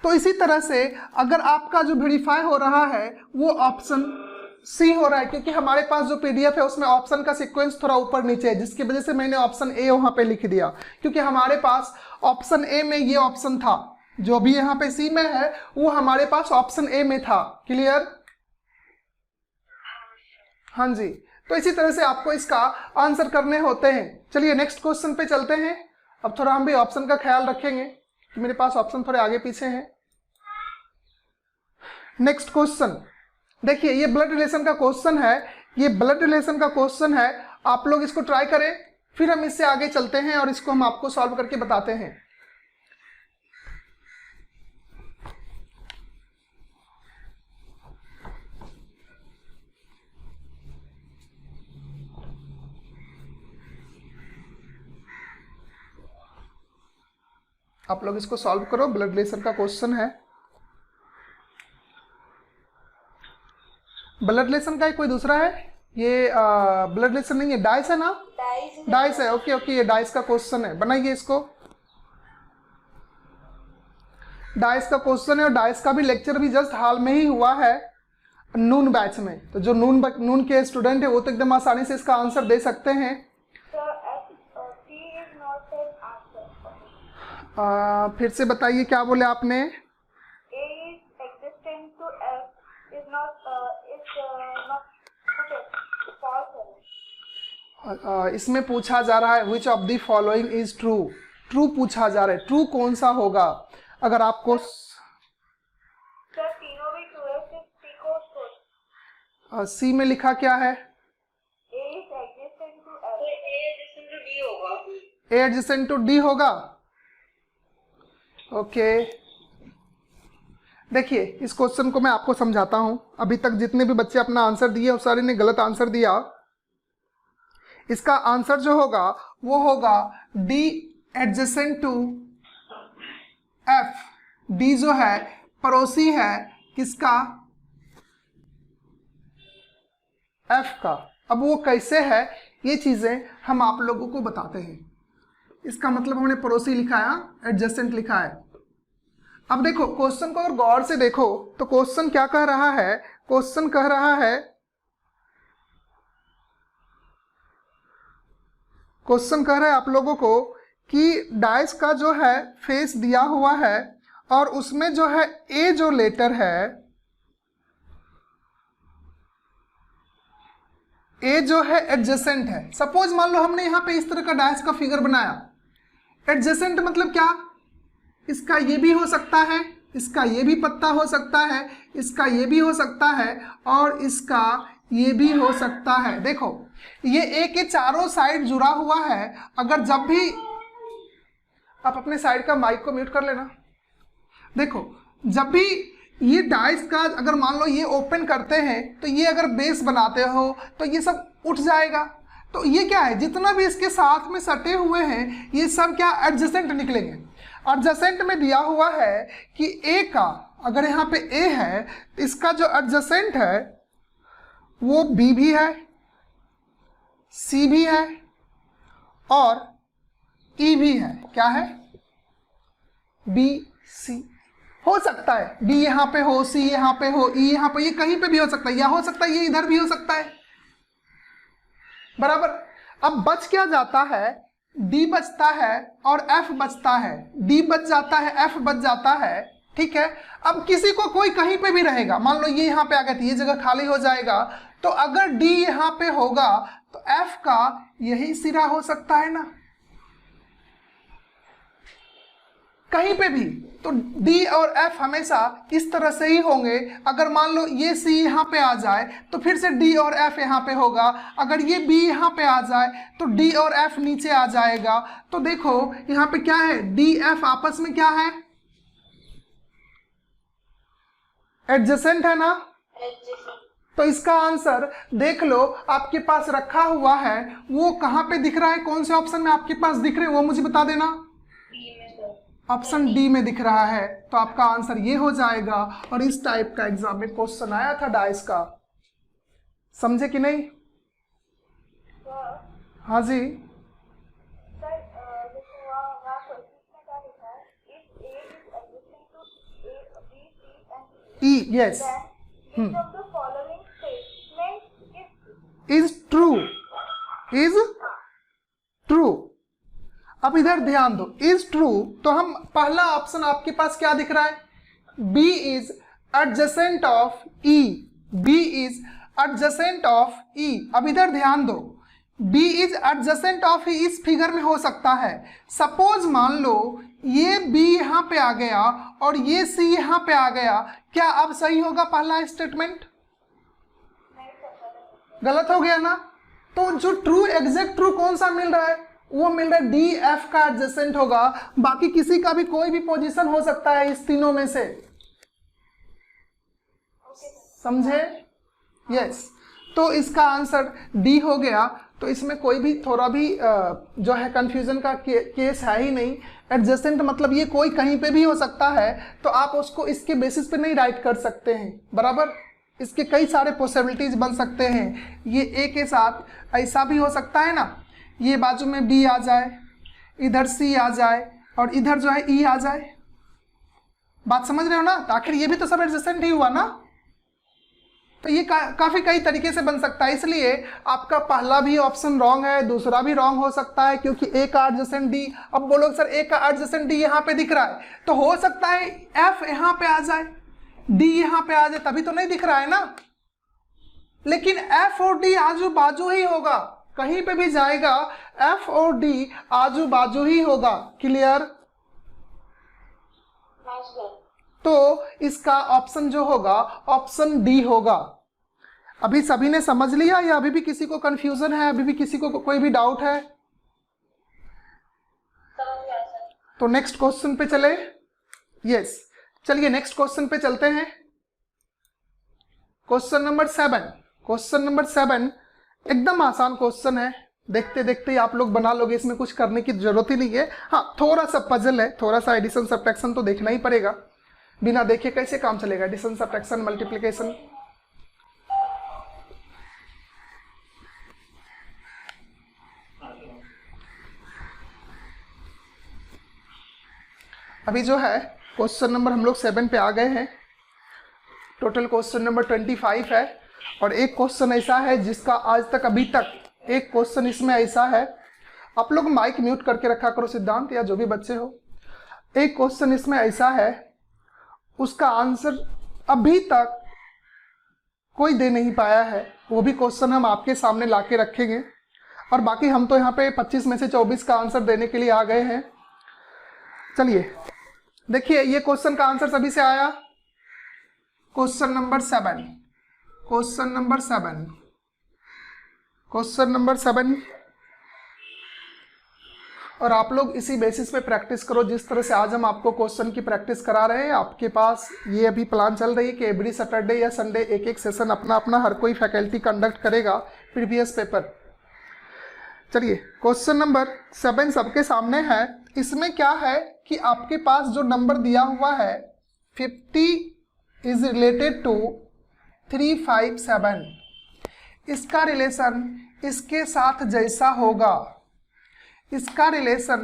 तो इसी तरह से अगर आपका जो वेरीफाई हो रहा है वो ऑप्शन सी हो रहा है, क्योंकि हमारे पास जो पीडीएफ है उसमें ऑप्शन का सीक्वेंस थोड़ा ऊपर नीचे है, जिसकी वजह से मैंने ऑप्शन ए वहां पे लिख दिया, क्योंकि हमारे पास ऑप्शन ए में ये ऑप्शन था, जो भी यहाँ पे सी में है वो हमारे पास ऑप्शन ए में था। क्लियर? हाँ जी। तो इसी तरह से आपको इसका आंसर करने होते हैं। चलिए नेक्स्ट क्वेश्चन पे चलते हैं। अब थोड़ा हम भी ऑप्शन का ख्याल रखेंगे कि मेरे पास ऑप्शन थोड़े आगे पीछे हैं। नेक्स्ट क्वेश्चन देखिए, ये ब्लड रिलेशन का क्वेश्चन है, ये ब्लड रिलेशन का क्वेश्चन है। आप लोग इसको ट्राई करें, फिर हम इससे आगे चलते हैं और इसको हम आपको सॉल्व करके बताते हैं। आप लोग इसको सॉल्व करो, ब्लड रिलेशन का क्वेश्चन है। ब्लड रिलेशन का कोई दूसरा है, ये ब्लड रिलेशन नहीं है, डाइस है ना? डाइस है। ओके ओके, ये डाइस का क्वेश्चन है, बनाइए इसको। डाइस का क्वेश्चन है और डाइस का भी लेक्चर भी जस्ट हाल में ही हुआ है नून बैच में। तो जो नून के स्टूडेंट है वो तो एकदम आसानी से इसका आंसर दे सकते हैं। फिर से बताइए क्या बोले आपने? इसमें पूछा जा रहा है which of the following is true. True पूछा जा रहा है, ट्रू कौन सा होगा? अगर आपको सी में लिखा क्या है? ए एडजेसेंट टू डी होगा। ओके देखिए इस क्वेश्चन को मैं आपको समझाता हूं। अभी तक जितने भी बच्चे अपना आंसर दिए उस सारे ने गलत आंसर दिया। इसका आंसर जो होगा वो होगा D adjacent to F. D जो है पड़ोसी है किसका? एफ का। अब वो कैसे है ये चीजें हम आप लोगों को बताते हैं। इसका मतलब हमने पड़ोसी लिखा है, एडजेसेंट लिखा है। अब देखो क्वेश्चन को अगर गौर से देखो तो क्वेश्चन क्या कह रहा है? क्वेश्चन कह रहा है, क्वेश्चन कह रहा है आप लोगों को कि डाइस का जो है फेस दिया हुआ है और उसमें जो है ए जो लेटर है, ए जो है एडजेसेंट है। सपोज मान लो हमने यहां पे इस तरह का डाइस का फिगर बनाया। एडजेसेंट मतलब क्या? इसका ये भी हो सकता है, इसका ये भी पत्ता हो सकता है, इसका ये भी हो सकता है और इसका ये भी हो सकता है। देखो ये ए के चारों साइड जुड़ा हुआ है। अगर जब भी आप अपने साइड का माइक को म्यूट कर लेना। देखो जब भी ये डाइस का अगर मान लो ये ओपन करते हैं तो ये अगर बेस बनाते हो तो ये सब उठ जाएगा। तो ये क्या है? जितना भी इसके साथ में सटे हुए हैं ये सब क्या एडजेसेंट निकलेंगे। एडजेसेंट में दिया हुआ है कि ए का अगर यहाँ पे ए है तो इसका जो एडजेसेंट है वो बी भी है, सी भी है और ई भी है। क्या है? बी सी हो सकता है, डी यहाँ पे हो, सी यहाँ पे हो, ई यहाँ पे, ये कहीं पे भी हो सकता है, या हो सकता है ये इधर भी हो सकता है। बराबर। अब बच क्या जाता है? डी बचता है और एफ बचता है। डी बच जाता है, एफ बच जाता है। ठीक है। अब किसी को कोई कहीं पे भी रहेगा, मान लो ये यहाँ पे आ गया तो ये जगह खाली हो जाएगा। तो अगर डी यहाँ पे होगा तो एफ का यही सिरा हो सकता है ना, कहीं पे भी। तो डी और एफ हमेशा इस तरह से ही होंगे। अगर मान लो ये सी यहाँ पे आ जाए तो फिर से डी और एफ यहाँ पे होगा। अगर ये बी यहाँ पे आ जाए तो डी और एफ नीचे आ जाएगा। तो देखो यहाँ पे क्या है? डी एफ आपस में क्या है? एडजेसेंट है ना। तो इसका आंसर देख लो आपके पास रखा हुआ है, वो कहाँ पे दिख रहा है? कौन से ऑप्शन में आपके पास दिख रहे हैं वो मुझे बता देना। ऑप्शन डी में दिख रहा है। तो आपका आंसर ये हो जाएगा। और इस टाइप का एग्जाम में क्वेश्चन आया था डाइस का, समझे कि नहीं? हाँ जी। E S is true, is true. अब इधर ध्यान दो, इज ट्रू। तो हम पहला ऑप्शन आपके पास क्या दिख रहा है? B is adjacent of E. B is adjacent of E. अब इधर ध्यान दो, B is adjacent of E इस फिगर में हो सकता है। सपोज मान लो ये बी यहाँ पे आ गया और ये सी यहाँ पे आ गया, क्या अब सही होगा पहला स्टेटमेंट? गलत हो गया ना। तो जो ट्रू एग्जैक्ट ट्रू कौन सा मिल रहा है? वो मिल रहा है डी एफ का एडजेसेंट होगा। बाकी किसी का भी कोई भी पोजीशन हो सकता है इस तीनों में से, समझे? यस। तो इसका आंसर डी हो गया। तो इसमें कोई भी थोड़ा भी जो है कंफ्यूजन का केस है ही नहीं। एडजेसेंट मतलब ये कोई कहीं पे भी हो सकता है, तो आप उसको इसके बेसिस पे नहीं राइट कर सकते हैं। बराबर। इसके कई सारे पॉसिबिलिटीज बन सकते हैं। ये ए के साथ ऐसा भी हो सकता है ना, ये बाजू में बी आ जाए, इधर सी आ जाए और इधर जो है ई आ जाए। बात समझ रहे हो ना? तो आखिर ये भी तो सब एडजेसेंट ही हुआ ना। तो ये काफी कई तरीके से बन सकता है, इसलिए आपका पहला भी ऑप्शन रॉन्ग है, दूसरा भी रॉन्ग हो सकता है, क्योंकि ए का एडजेसेंट डी। अब बोलोगे सर ए का एडजेसेंट डी यहाँ पे दिख रहा है, तो हो सकता है एफ यहाँ पे आ जाए, डी यहाँ पे आ जाए, तभी तो नहीं दिख रहा है ना। लेकिन एफ और डी आजू बाजू ही होगा, कहीं पे भी जाएगा एफ और डी आजू बाजू ही होगा। क्लियर? तो इसका ऑप्शन जो होगा ऑप्शन डी होगा। अभी सभी ने समझ लिया या अभी भी किसी को कंफ्यूजन है, अभी भी किसी को कोई भी डाउट है? तो नेक्स्ट क्वेश्चन पे चले। यस, चलिए नेक्स्ट क्वेश्चन पे चलते हैं। Question number 7। क्वेश्चन नंबर 7 एकदम आसान क्वेश्चन है, देखते देखते ही आप लोग बना लोगे, इसमें कुछ करने की जरूरत ही नहीं है। हाँ, थोड़ा सा पजल है, थोड़ा सा एडिशन सब्ट्रैक्शन तो देखना ही पड़ेगा, बिना देखे कैसे काम चलेगा? Addition subtraction multiplication. अभी जो है क्वेश्चन नंबर हम लोग 7 पे आ गए हैं। टोटल क्वेश्चन नंबर 25 है, और एक क्वेश्चन ऐसा है जिसका आज तक अभी तक एक क्वेश्चन इसमें ऐसा है, आप लोग माइक म्यूट करके रखा करो सिद्धांत या जो भी बच्चे हो। एक क्वेश्चन इसमें ऐसा है, उसका आंसर अभी तक कोई दे नहीं पाया है, वो भी क्वेश्चन हम आपके सामने लाके रखेंगे। और बाकी हम तो यहाँ पे 25 में से 24 का आंसर देने के लिए आ गए हैं। चलिए देखिए, ये क्वेश्चन का आंसर सभी से आया। Question number 7, question number 7, question number 7। और आप लोग इसी बेसिस पे प्रैक्टिस करो, जिस तरह से आज हम आपको क्वेश्चन की प्रैक्टिस करा रहे हैं। आपके पास ये अभी प्लान चल रही है कि एवरी सैटरडे या संडे एक एक सेशन अपना अपना हर कोई फैकल्टी कंडक्ट करेगा प्रीवियस पेपर। चलिए क्वेश्चन नंबर 7 सबके सामने है। इसमें क्या है कि आपके पास जो नंबर दिया हुआ है 50 इज रिलेटेड टू 357, इसका रिलेशन इसके साथ जैसा होगा, इसका रिलेशन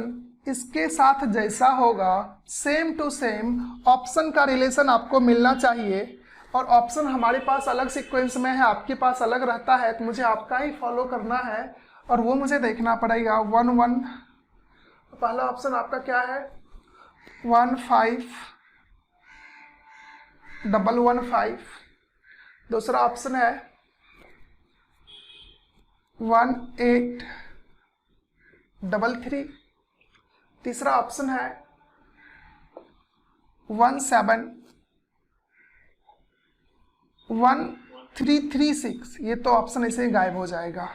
इसके साथ जैसा होगा, सेम टू सेम ऑप्शन का रिलेशन आपको मिलना चाहिए। और ऑप्शन हमारे पास अलग सीक्वेंस में है, आपके पास अलग रहता है, तो मुझे आपका ही फॉलो करना है और वो मुझे देखना पड़ेगा। 1 1, पहला ऑप्शन आपका क्या है? 1 5 1 1 5। दूसरा ऑप्शन है 1 8 3 3। तीसरा ऑप्शन है 1 7 1 3 3 6। ये तो ऑप्शन ऐसे ही गायब हो जाएगा।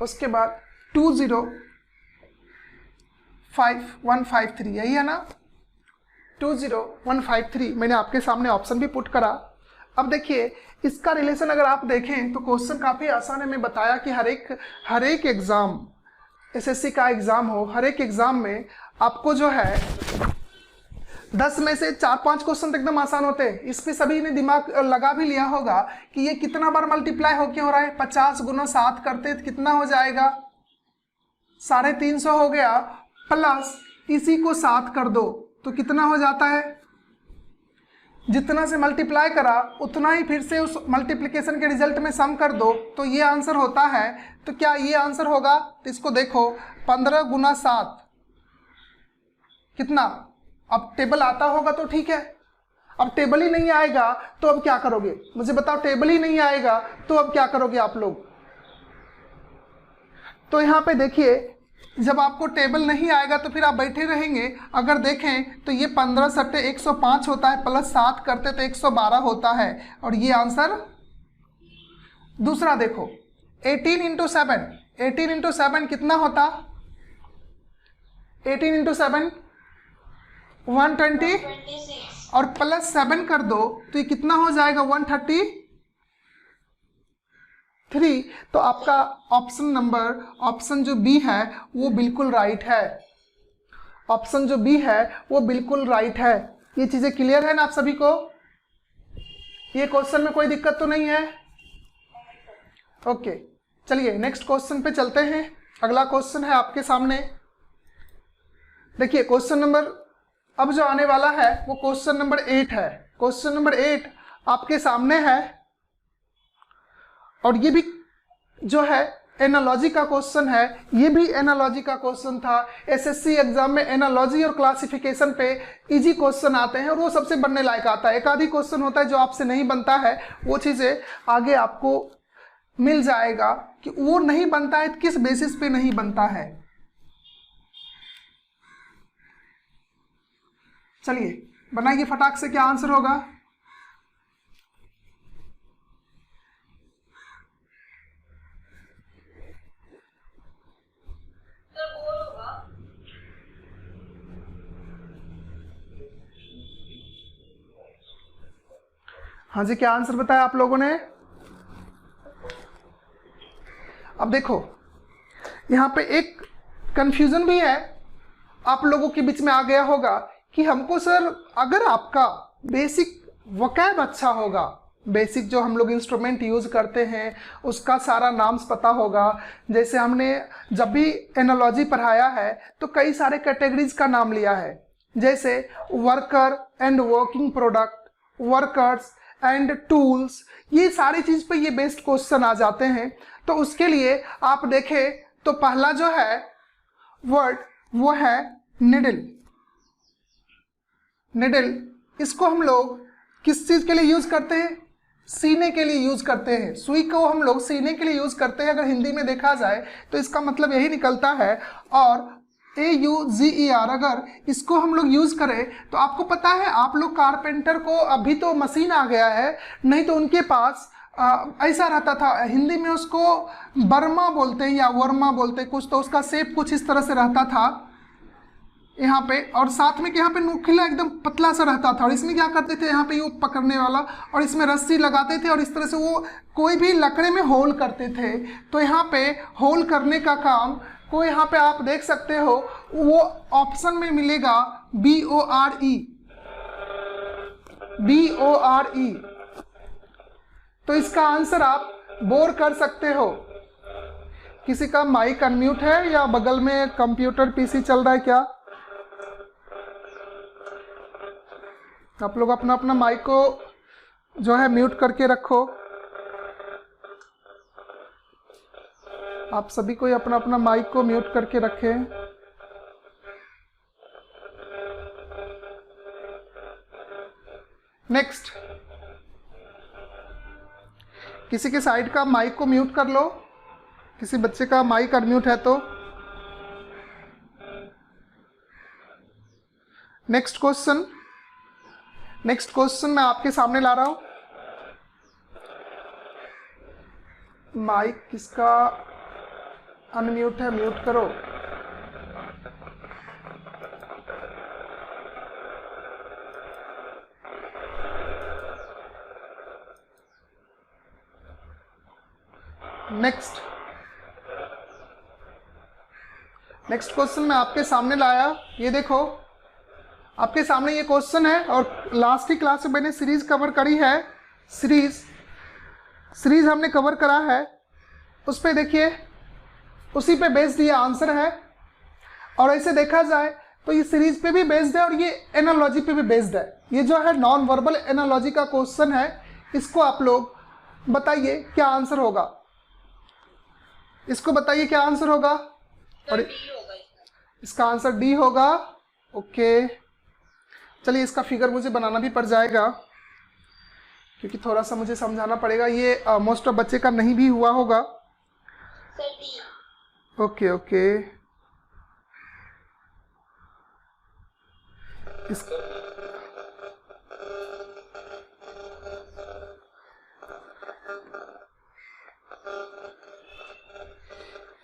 उसके बाद 2 0 5 1 5 3, यही है ना? 2 0 1 5 3 मैंने आपके सामने ऑप्शन भी पुट करा। अब देखिए इसका रिलेशन अगर आप देखें तो क्वेश्चन काफ़ी आसान है। मैं बताया कि हर एक एग्ज़ाम, एसएससी का एग्ज़ाम हो, हर एक एग्ज़ाम में आपको जो है 10 में से 4-5 क्वेश्चन एकदम आसान होते हैं। इस पे सभी ने दिमाग लगा भी लिया होगा कि ये कितना बार मल्टीप्लाई होके हो रहा है। 50 गुना 7 करते तो कितना हो जाएगा? 350 हो गया, प्लस इसी को 7 कर दो तो कितना हो जाता है? जितना से मल्टीप्लाई करा उतना ही फिर से उस मल्टीप्लिकेशन के रिजल्ट में सम कर दो तो ये आंसर होता है। तो क्या ये आंसर होगा? तो इसको देखो, 15 गुना 7 कितना? अब टेबल आता होगा तो ठीक है, अब टेबल ही नहीं आएगा तो अब क्या करोगे? मुझे बताओ, टेबल ही नहीं आएगा तो अब क्या करोगे आप लोग? तो यहाँ पे देखिए, जब आपको टेबल नहीं आएगा तो फिर आप बैठे रहेंगे। अगर देखें तो ये 15 सट्टे 105 होता है, प्लस 7 करते तो 112 होता है, और ये आंसर। दूसरा देखो 18 इंटू 7, 18 इंटू 7 कितना होता? 18 इंटू 7 120, और प्लस 7 कर दो तो ये कितना हो जाएगा? 133। तो आपका ऑप्शन नंबर, ऑप्शन जो बी है वो बिल्कुल राइट है। ऑप्शन जो बी है वो बिल्कुल राइट है। ये चीजें क्लियर है ना आप सभी को? ये क्वेश्चन में कोई दिक्कत तो नहीं है? ओके, चलिए नेक्स्ट क्वेश्चन पे चलते हैं। अगला क्वेश्चन है आपके सामने। देखिए क्वेश्चन नंबर अब जो आने वाला है वो क्वेश्चन नंबर 8 है। क्वेश्चन नंबर 8 आपके सामने है और ये भी जो है एनालॉजी का क्वेश्चन है। ये भी एनालॉजी का क्वेश्चन था। एसएससी एग्जाम में एनालॉजी और क्लासिफिकेशन पे इजी क्वेश्चन आते हैं और वो सबसे बनने लायक आता है। एक आधी क्वेश्चन होता है जो आपसे नहीं बनता है, वो चीज़ें आगे आपको मिल जाएगा कि वो नहीं बनता है किस बेसिस पे नहीं बनता है। चलिए बनाइए फटाक से, क्या आंसर होगा? हाँ जी, क्या आंसर बताया आप लोगों ने? अब देखो यहाँ पे एक कंफ्यूजन भी है आप लोगों के बीच में आ गया होगा कि हमको सर अगर आपका बेसिक वोकैब अच्छा होगा, बेसिक जो हम लोग इंस्ट्रूमेंट यूज़ करते हैं उसका सारा नाम्स पता होगा, जैसे हमने जब भी एनालॉजी पढ़ाया है तो कई सारे कैटेगरीज का नाम लिया है, जैसे worker and working product, workers and tools, ये सारी चीज़ पे ये बेस्ड क्वेश्चन आ जाते हैं। तो उसके लिए आप देखें तो पहला जो है वर्ड वो है निडल। निडल इसको हम लोग किस चीज़ के लिए यूज़ करते हैं? सीने के लिए यूज़ करते हैं। सुई को हम लोग सीने के लिए यूज़ करते हैं। अगर हिंदी में देखा जाए तो इसका मतलब यही निकलता है। और AUGER अगर इसको हम लोग यूज़ करें तो आपको पता है आप लोग कारपेंटर को, अभी तो मशीन आ गया है, नहीं तो उनके पास ऐसा रहता था, हिंदी में उसको बर्मा बोलते हैं या वर्मा बोलते हैं कुछ, तो उसका शेप कुछ इस तरह से रहता था यहाँ पे, और साथ में यहाँ पे नुकीला एकदम पतला सा रहता था। और इसमें क्या करते थे, यहाँ पे ये पकड़ने वाला, और इसमें रस्सी लगाते थे और इस तरह से वो कोई भी लकड़े में होल करते थे। तो यहाँ पे होल करने का काम को यहाँ पे आप देख सकते हो, वो ऑप्शन में मिलेगा BORE। तो इसका आंसर आप बोर कर सकते हो। किसी का माइक अनम्यूट है या बगल में कंप्यूटर PC चल रहा है क्या? आप लोग अपना अपना माइक को जो है म्यूट करके रखो। आप सभी कोई अपना अपना माइक को म्यूट करके रखें। नेक्स्ट, किसी के साइड का माइक को म्यूट कर लो, किसी बच्चे का माइक अनम्यूट है तो। नेक्स्ट क्वेश्चन मैं आपके सामने ला रहा हूं। माइक किसका अनम्यूट है, म्यूट करो। नेक्स्ट क्वेश्चन मैं आपके सामने लाया, ये देखो आपके सामने ये क्वेश्चन है। और लास्ट की क्लास में मैंने सीरीज कवर करी है, सीरीज हमने कवर करा है, उस पर देखिए उसी पे बेस्ड ये आंसर है। और ऐसे देखा जाए तो ये सीरीज पे भी बेस्ड है और ये एनालॉजी पे भी बेस्ड है। ये जो है नॉन वर्बल एनालॉजी का क्वेश्चन है, इसको आप लोग बताइए क्या आंसर होगा। इसको बताइए क्या आंसर होगा। और इसका आंसर डी होगा। ओके, चलिए इसका फिगर मुझे बनाना भी पड़ जाएगा क्योंकि थोड़ा सा मुझे समझाना पड़ेगा। ये मोस्ट ऑफ बच्चे का नहीं भी हुआ होगा। ओके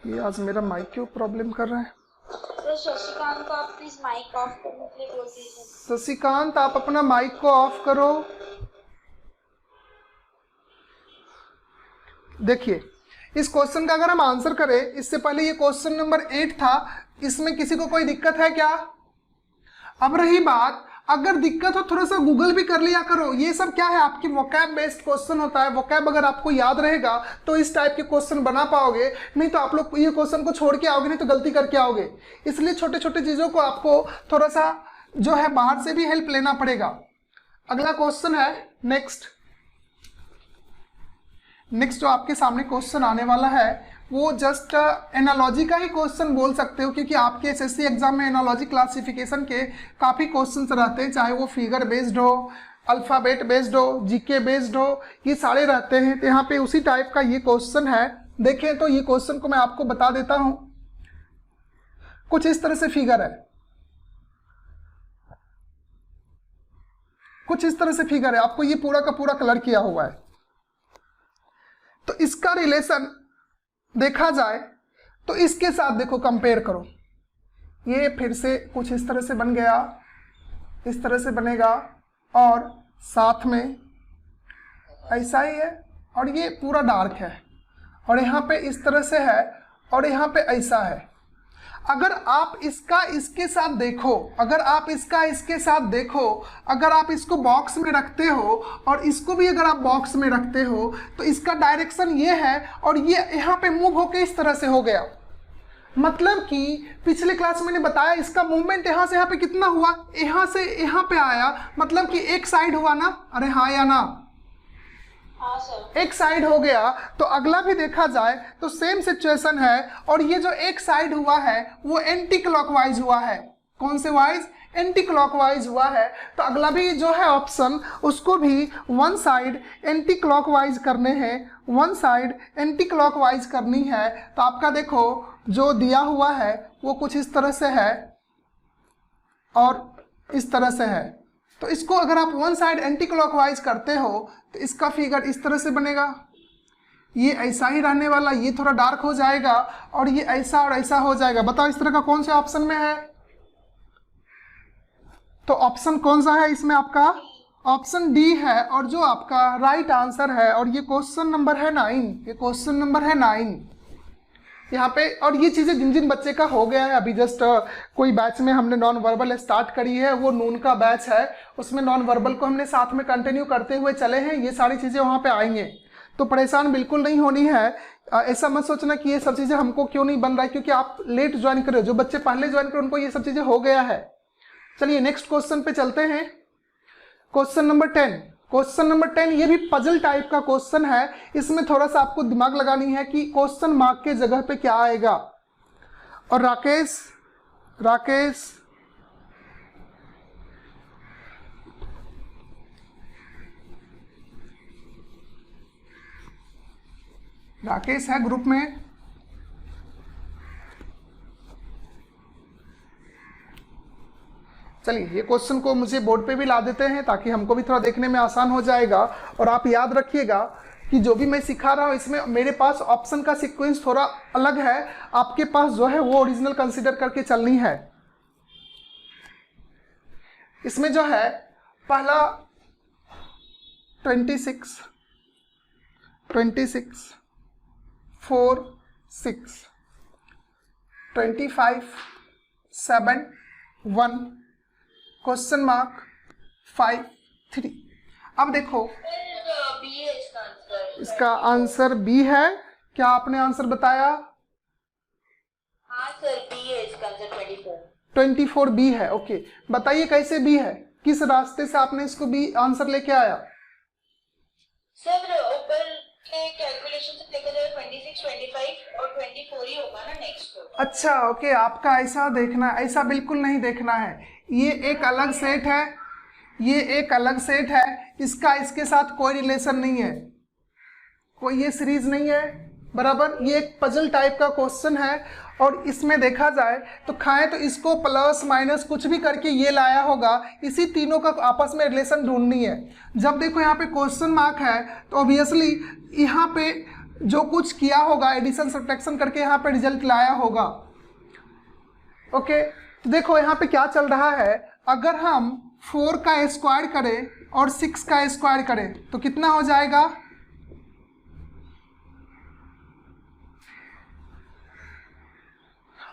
ये आज मेरा माइक क्यों प्रॉब्लम कर रहा है? तो शशिकांत को आप प्लीज माइक ऑफ करने के लिए बोल दीजिए। शशिकांत आप अपना माइक को ऑफ करो। देखिए इस क्वेश्चन का अगर हम आंसर करें, इससे पहले ये क्वेश्चन नंबर 8 था, इसमें किसी को कोई दिक्कत है क्या? अब रही बात अगर दिक्कत हो थोड़ा सा गूगल भी कर लिया करो। ये सब क्या है, आपकी वोकैब बेस्ड क्वेश्चन होता है। वोकैब अगर आपको याद रहेगा तो इस टाइप के क्वेश्चन बना पाओगे, नहीं तो आप लोग ये क्वेश्चन को छोड़ के आओगे, नहीं तो गलती करके आओगे। इसलिए छोटे छोटे चीज़ों को आपको थोड़ा सा जो है बाहर से भी हेल्प लेना पड़ेगा। अगला क्वेश्चन है नेक्स्ट जो आपके सामने क्वेश्चन आने वाला है वो जस्ट एनालॉजी का ही क्वेश्चन बोल सकते हो, क्योंकि आपके एसएससी एग्जाम में एनालॉजी क्लासिफिकेशन के काफ़ी क्वेश्चंस रहते हैं, चाहे वो फिगर बेस्ड हो, अल्फ़ाबेट बेस्ड हो, जीके बेस्ड हो, ये सारे रहते हैं। तो यहाँ पे उसी टाइप का ये क्वेश्चन है। देखें तो ये क्वेश्चन को मैं आपको बता देता हूँ। कुछ इस तरह से फिगर है, कुछ इस तरह से फिगर है, आपको ये पूरा का पूरा कलर किया हुआ है। तो इसका रिलेशन देखा जाए तो इसके साथ देखो कंपेयर करो, ये फिर से कुछ इस तरह से बन गया, इस तरह से बनेगा, और साथ में ऐसा ही है, और ये पूरा डार्क है, और यहाँ पे इस तरह से है, और यहाँ पे ऐसा है। अगर आप इसका इसके साथ देखो, अगर आप इसका इसके साथ देखो, अगर आप इसको बॉक्स में रखते हो और इसको भी अगर आप बॉक्स में रखते हो, तो इसका डायरेक्शन ये है, और ये यहाँ पे मूव होके इस तरह से हो गया। मतलब कि पिछले क्लास में मैंने बताया इसका मूवमेंट यहाँ से यहाँ पे कितना हुआ, यहाँ से यहाँ पे आया, मतलब कि एक साइड हुआ ना। अरे हाँ या ना? हाँ सर। एक साइड हो गया। तो अगला भी देखा जाए तो सेम सिचुएशन है, और ये जो एक साइड हुआ है वो एंटी क्लॉकवाइज हुआ है। कौन से वाइज? एंटी क्लॉकवाइज हुआ है। तो अगला भी जो है ऑप्शन, उसको भी वन साइड एंटी क्लॉकवाइज करने हैं, वन साइड एंटी क्लॉकवाइज करनी है। तो आपका देखो जो दिया हुआ है वो कुछ इस तरह से है और इस तरह से है। तो इसको अगर आप वन साइड एंटी क्लॉकवाइज करते हो तो इसका फिगर इस तरह से बनेगा। ये ऐसा ही रहने वाला, ये थोड़ा डार्क हो जाएगा, और ये ऐसा और ऐसा हो जाएगा। बताओ इस तरह का कौन से ऑप्शन में है? तो ऑप्शन कौन सा है इसमें? आपका ऑप्शन डी है, और जो आपका राइट आंसर है। और ये क्वेश्चन नंबर है 9, ये क्वेश्चन नंबर है 9 यहाँ पे। और ये चीज़ें जिन जिन बच्चे का हो गया है, अभी जस्ट कोई बैच में हमने नॉन वर्बल स्टार्ट करी है, वो नून का बैच है, उसमें नॉन वर्बल को हमने साथ में कंटिन्यू करते हुए चले हैं। ये सारी चीज़ें वहाँ पे आएंगे, तो परेशान बिल्कुल नहीं होनी है। ऐसा मत सोचना कि ये सब चीज़ें हमको क्यों नहीं बन रहा है, क्योंकि आप लेट ज्वाइन कर रहे हो। जो बच्चे पहले ज्वाइन कर उनको ये सब चीज़ें हो गया है। चलिए नेक्स्ट क्वेश्चन पे चलते हैं। Question number 10। क्वेश्चन नंबर 10 ये भी पजल टाइप का क्वेश्चन है। इसमें थोड़ा सा आपको दिमाग लगानी है कि क्वेश्चन मार्क के जगह पे क्या आएगा। और राकेश है ग्रुप में? चलिए ये क्वेश्चन को मुझे बोर्ड पे भी ला देते हैं ताकि हमको भी थोड़ा देखने में आसान हो जाएगा। और आप याद रखिएगा कि जो भी मैं सिखा रहा हूँ इसमें मेरे पास ऑप्शन का सीक्वेंस थोड़ा अलग है, आपके पास जो है वो ओरिजिनल कंसीडर करके चलनी है। इसमें जो है पहला 26, 4, 6, 25, 7, 1, क्वेश्चन मार्क 5, 3। अब देखो बी है इसका आंसर। इसका आंसर बी है। क्या आपने आंसर बताया? हाँ सर, बी है इसका आंसर। 24 बी है। ओके, बताइए कैसे बी है, किस रास्ते से आपने इसको बी आंसर लेके आया? सर ऊपर के कैलकुलेशन से देखा जाए 26, 25 और 24 ही होगा ना नेक्स्ट। अच्छा ओके, आपका ऐसा देखना है। ऐसा बिल्कुल नहीं देखना है। ये एक अलग सेट है, ये एक अलग सेट है, इसका इसके साथ कोई रिलेशन नहीं है, कोई ये सीरीज नहीं है, बराबर। ये एक पजल टाइप का क्वेश्चन है, और इसमें देखा जाए तो खाएं तो इसको प्लस माइनस कुछ भी करके ये लाया होगा। इसी तीनों का आपस में रिलेशन ढूंढनी है। जब देखो यहाँ पे क्वेश्चन मार्क है तो ऑब्वियसली यहाँ पे जो कुछ किया होगा एडिशन सब्ट्रैक्शन करके यहाँ पे रिजल्ट लाया होगा। ओके, तो देखो यहाँ पे क्या चल रहा है। अगर हम 4 का स्क्वायर करें और 6 का स्क्वायर करें तो कितना हो जाएगा?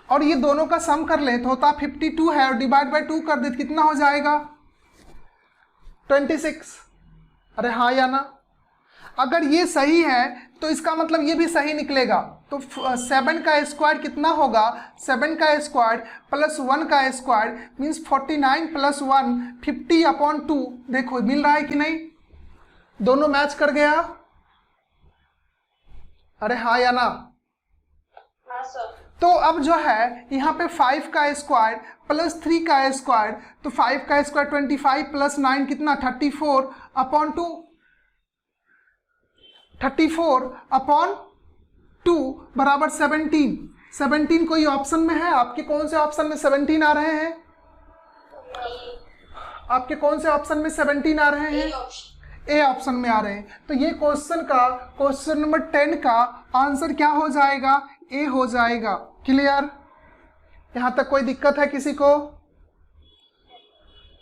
और ये दोनों का सम कर लें तो होता 52 है, और डिवाइड बाय 2 कर दे तो कितना हो जाएगा? 26। अरे हाँ या ना? अगर ये सही है तो इसका मतलब ये भी सही निकलेगा। तो 7 का स्क्वायर कितना होगा? 7 का स्क्वायर प्लस 1 का स्क्वायर मीन्स 49 प्लस 1 50/2। देखो मिल रहा है कि नहीं? दोनों मैच कर गया? अरे हाँ या ना? हाँ सर। तो अब जो है यहाँ पे 5 का स्क्वायर प्लस 3 का स्क्वायर, तो 5 का स्क्वायर 25 प्लस 9 कितना? 34/2। 34/2 बराबर 17। 17 कोई ऑप्शन में है? आपके कौन से ऑप्शन में 17 आ रहे हैं? आपके कौन से ऑप्शन में 17 आ रहे हैं? ए ऑप्शन में आ रहे हैं। तो ये क्वेश्चन नंबर 10 का आंसर क्या हो जाएगा? ए हो जाएगा। क्लियर? यहां तक कोई दिक्कत है किसी को?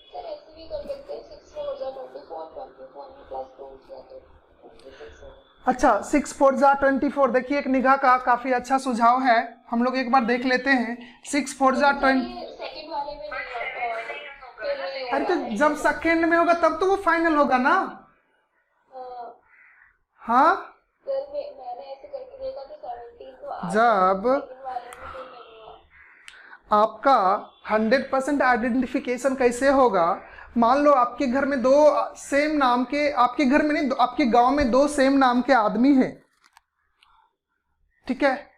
सर ऐसे भी कर सकते हैं, 6 4 जा 24 24 में प्लस 2 किया तो 26 होगा। अच्छा 6 4 जा 24। देखिए एक निगाह का काफी अच्छा सुझाव है, हम लोग एक बार देख लेते हैं। 6 4 जा 20। सेकंड वाले में नहीं अरे तो जब सेकेंड में होगा तब तो वो फाइनल होगा ना। हाँ सर मैंने ऐसे करके देखा तो 17 तो जब सेकंड वाले में तो नहीं हुआ। आपका 100% आइडेंटिफिकेशन कैसे होगा? मान लो आपके घर में दो सेम नाम के, आपके घर में नहीं, आपके गांव में दो सेम नाम के आदमी हैं, ठीक है,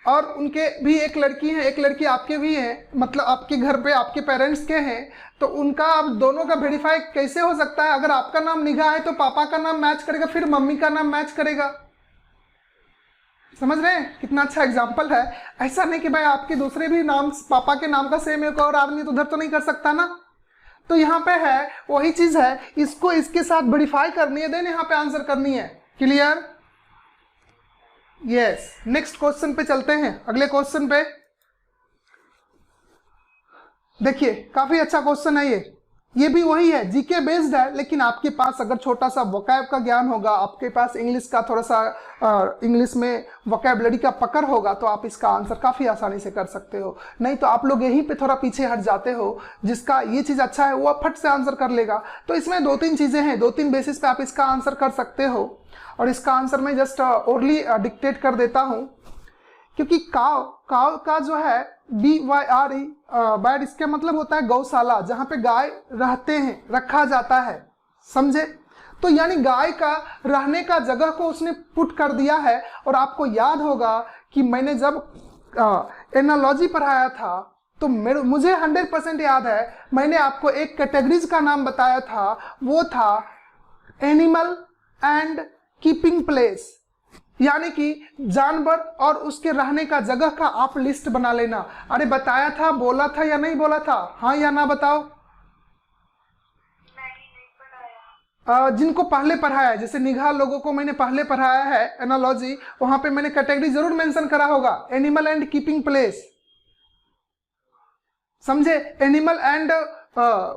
और उनके भी एक लड़की है, एक लड़की आपके भी है, मतलब आपके घर पे आपके पेरेंट्स के हैं, तो उनका अब दोनों का वेरीफाई कैसे हो सकता है? अगर आपका नाम निगाह है तो पापा का नाम मैच करेगा, फिर मम्मी का नाम मैच करेगा। समझ रहे हैं? कितना अच्छा एग्जाम्पल है। ऐसा नहीं कि भाई आपके दूसरे भी नाम पापा के नाम का सेम एक और आदमी तो उधर तो नहीं कर सकता ना। तो यहाँ पे है वही चीज है, इसको इसके साथ वेरीफाई करनी है, देन यहाँ पे आंसर करनी है। क्लियर? यस। नेक्स्ट क्वेश्चन पे चलते हैं, अगले क्वेश्चन पे। देखिए काफी अच्छा क्वेश्चन है ये भी वही है, जीके बेस्ड है, लेकिन आपके पास अगर छोटा सा वोकैब का ज्ञान होगा, आपके पास इंग्लिश का थोड़ा सा इंग्लिश में वोकैबलरी का पकड़ होगा, तो आप इसका आंसर काफी आसानी से कर सकते हो। नहीं तो आप लोग यहीं पे थोड़ा पीछे हट जाते हो, जिसका ये चीज अच्छा है वो फट से आंसर कर लेगा। तो इसमें 2-3 चीजें हैं, 2-3 बेसिस पे आप इसका आंसर कर सकते हो, और इसका आंसर मैं जस्ट ओरली डिक्टेट कर देता हूं, क्योंकि काव का जो है BYRE बैड, इसका मतलब होता है गौशाला, जहां पे गाय रहते हैं, रखा जाता है। समझे? तो यानी गाय का रहने का जगह को उसने पुट कर दिया है। और आपको याद होगा कि मैंने जब एनालॉजी पढ़ाया था तो मुझे 100% याद है, मैंने आपको एक कैटेगरीज का नाम बताया था, वो था एनिमल एंड कीपिंग प्लेस, यानी कि जानवर और उसके रहने का जगह का आप लिस्ट बना लेना। अरे बताया था, बोला था या नहीं बोला था? हाँ या ना बताओ। नहीं पढ़ाया। जिनको पहले पढ़ाया है, जैसे निगाह लोगों को मैंने पहले पढ़ाया है एनालॉजी, वहां पे मैंने कैटेगरी जरूर मेंशन करा होगा, एनिमल एंड कीपिंग प्लेस। समझे? एनिमल एंड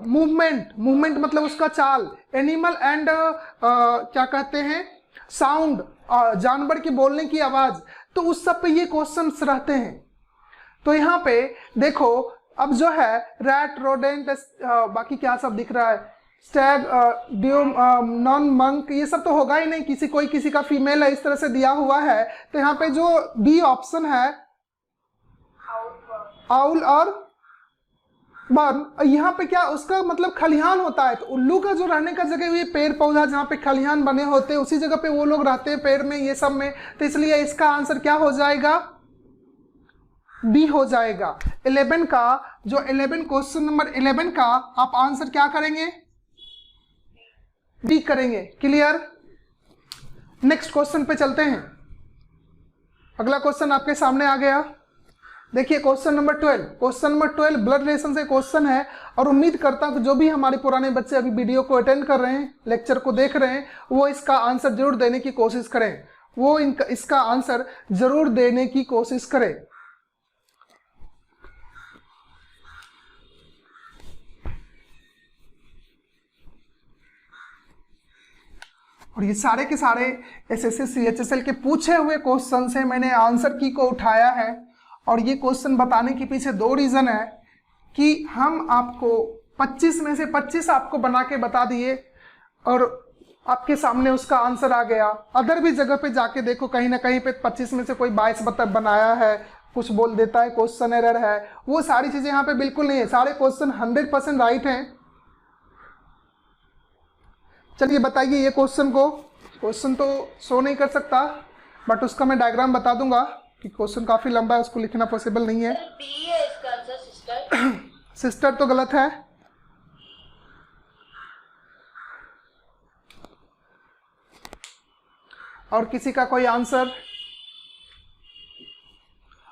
मूवमेंट मतलब उसका चाल, एनिमल एंड क्या कहते हैं, साउंड, जानवर की बोलने की आवाज। तो उस सब पे ये क्वेश्चंस रहते हैं। तो यहाँ पे देखो, अब जो है रैट, रोडेंट, बाकी क्या सब दिख रहा है, स्टैग, ड्यूम, नॉन मंक, ये सब तो होगा ही नहीं, कोई किसी का फीमेल है, इस तरह से दिया हुआ है। तो यहाँ पे जो बी ऑप्शन है, आउल और बर्न, यहाँ पे क्या उसका मतलब खलिहान होता है। तो उल्लू का जो रहने का जगह, ये पेड़ पौधा जहाँ पे खलिहान बने होते हैं, उसी जगह पे वो लोग रहते हैं, पेड़ में, ये सब में। तो इसलिए इसका आंसर क्या हो जाएगा? बी हो जाएगा। 11 का जो 11 क्वेश्चन नंबर 11 का आप आंसर क्या करेंगे? बी करेंगे। क्लियर? नेक्स्ट क्वेश्चन पे चलते हैं। अगला क्वेश्चन आपके सामने आ गया। देखिए question number 12। Question number 12 blood relation से क्वेश्चन है, और उम्मीद करता हूं कि जो भी हमारे पुराने बच्चे अभी वीडियो को अटेंड कर रहे हैं, लेक्चर को देख रहे हैं, वो इसका आंसर जरूर देने की कोशिश करें, वो इसका आंसर जरूर देने की कोशिश करें। और ये सारे के सारे SSC CHSL के पूछे हुए क्वेश्चन से मैंने आंसर की को उठाया है। और ये क्वेश्चन बताने के पीछे 2 रीजन है कि हम आपको 25 में से 25 आपको बना के बता दिए, और आपके सामने उसका आंसर आ गया। अदर भी जगह पे जाके देखो, कहीं ना कहीं पे 25 में से कोई 22 बनाया है, कुछ बोल देता है क्वेश्चन एरर है, वो सारी चीजें यहाँ पे बिल्कुल नहीं है, सारे क्वेश्चन 100% राइट हैं। चलिए बताइए ये क्वेश्चन तो शो नहीं कर सकता, बट उसका मैं डायग्राम बता दूंगा कि क्वेश्चन काफी लंबा है, उसको लिखना पॉसिबल नहीं है। बी है इसका आंसर, सिस्टर। सिस्टर तो गलत है। और किसी का कोई आंसर?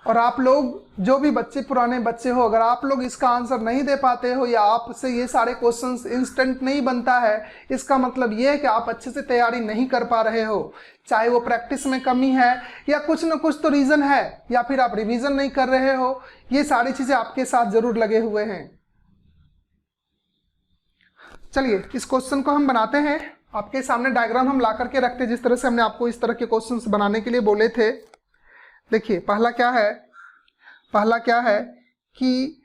और आप लोग जो भी बच्चे, पुराने बच्चे हो, अगर आप लोग इसका आंसर नहीं दे पाते हो या आपसे ये सारे क्वेश्चंस इंस्टेंट नहीं बनता है, इसका मतलब ये है कि आप अच्छे से तैयारी नहीं कर पा रहे हो। चाहे वो प्रैक्टिस में कमी है या कुछ न कुछ तो रीजन है, या फिर आप रिवीजन नहीं कर रहे हो, ये सारी चीजें आपके साथ जरूर लगे हुए हैं। चलिए इस क्वेश्चन को हम बनाते हैं। आपके सामने डायग्राम हम ला करके रखते हैं, जिस तरह से हमने आपको इस तरह के क्वेश्चंस बनाने के लिए बोले थे। देखिए पहला क्या है कि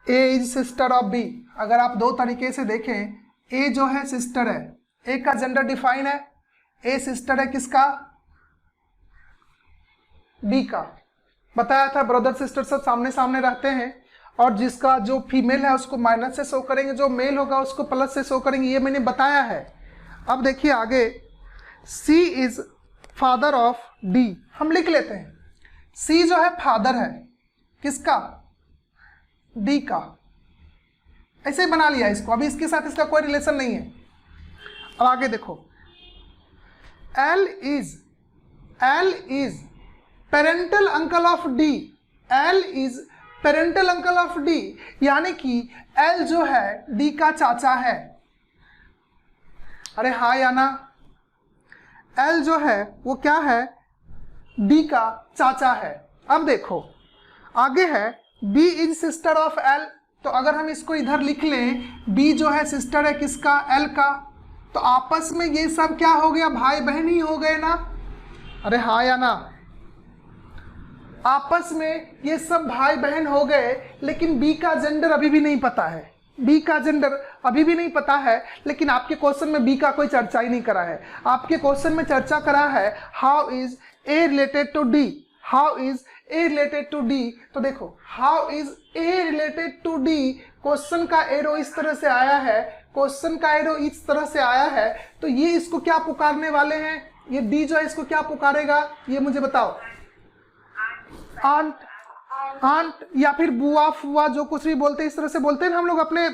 A is sister of B। अगर आप दो तरीके से देखें, A जो है सिस्टर है, A का जेंडर डिफाइन है, A सिस्टर है किसका? B का। बताया था ब्रदर सिस्टर सब सामने सामने रहते हैं, और जिसका जो फीमेल है उसको माइनस से शो करेंगे, जो मेल होगा उसको प्लस से शो करेंगे, ये मैंने बताया है। अब देखिए आगे, C is father of D। हम लिख लेते हैं, C जो है फादर है किसका? D का। ऐसे ही बना लिया इसको, अभी इसके साथ इसका कोई रिलेशन नहीं है। अब आगे देखो, L is parental uncle of D। L is parental uncle of D, यानी कि L जो है D का चाचा है। अरे हाँ या ना? L जो है वो क्या है? D का चाचा है। अब देखो आगे है B is sister of L। तो अगर हम इसको इधर लिख लें, B जो है सिस्टर है किसका? L का। तो आपस में ये सब क्या हो गया? भाई बहन ही हो गए ना? अरे हाँ या ना? आपस में ये सब भाई बहन हो गए, लेकिन B का जेंडर अभी भी नहीं पता है। B का जेंडर अभी भी नहीं पता है, लेकिन आपके क्वेश्चन में B का कोई चर्चा ही नहीं करा है। आपके क्वेश्चन में चर्चा करा है how is A related to D। How is A related to D। तो देखो how is A related to D, question का एरो इस तरह से आया है, क्वेश्चन का एरो इस तरह से आया है, तो ये इसको क्या पुकारने वाले हैं? ये D जो है इसको क्या पुकारेगा? ये मुझे बताओ। आंट या फिर बुआ फुआ, जो कुछ भी बोलते हैं इस तरह से बोलते हैं ना हम लोग अपने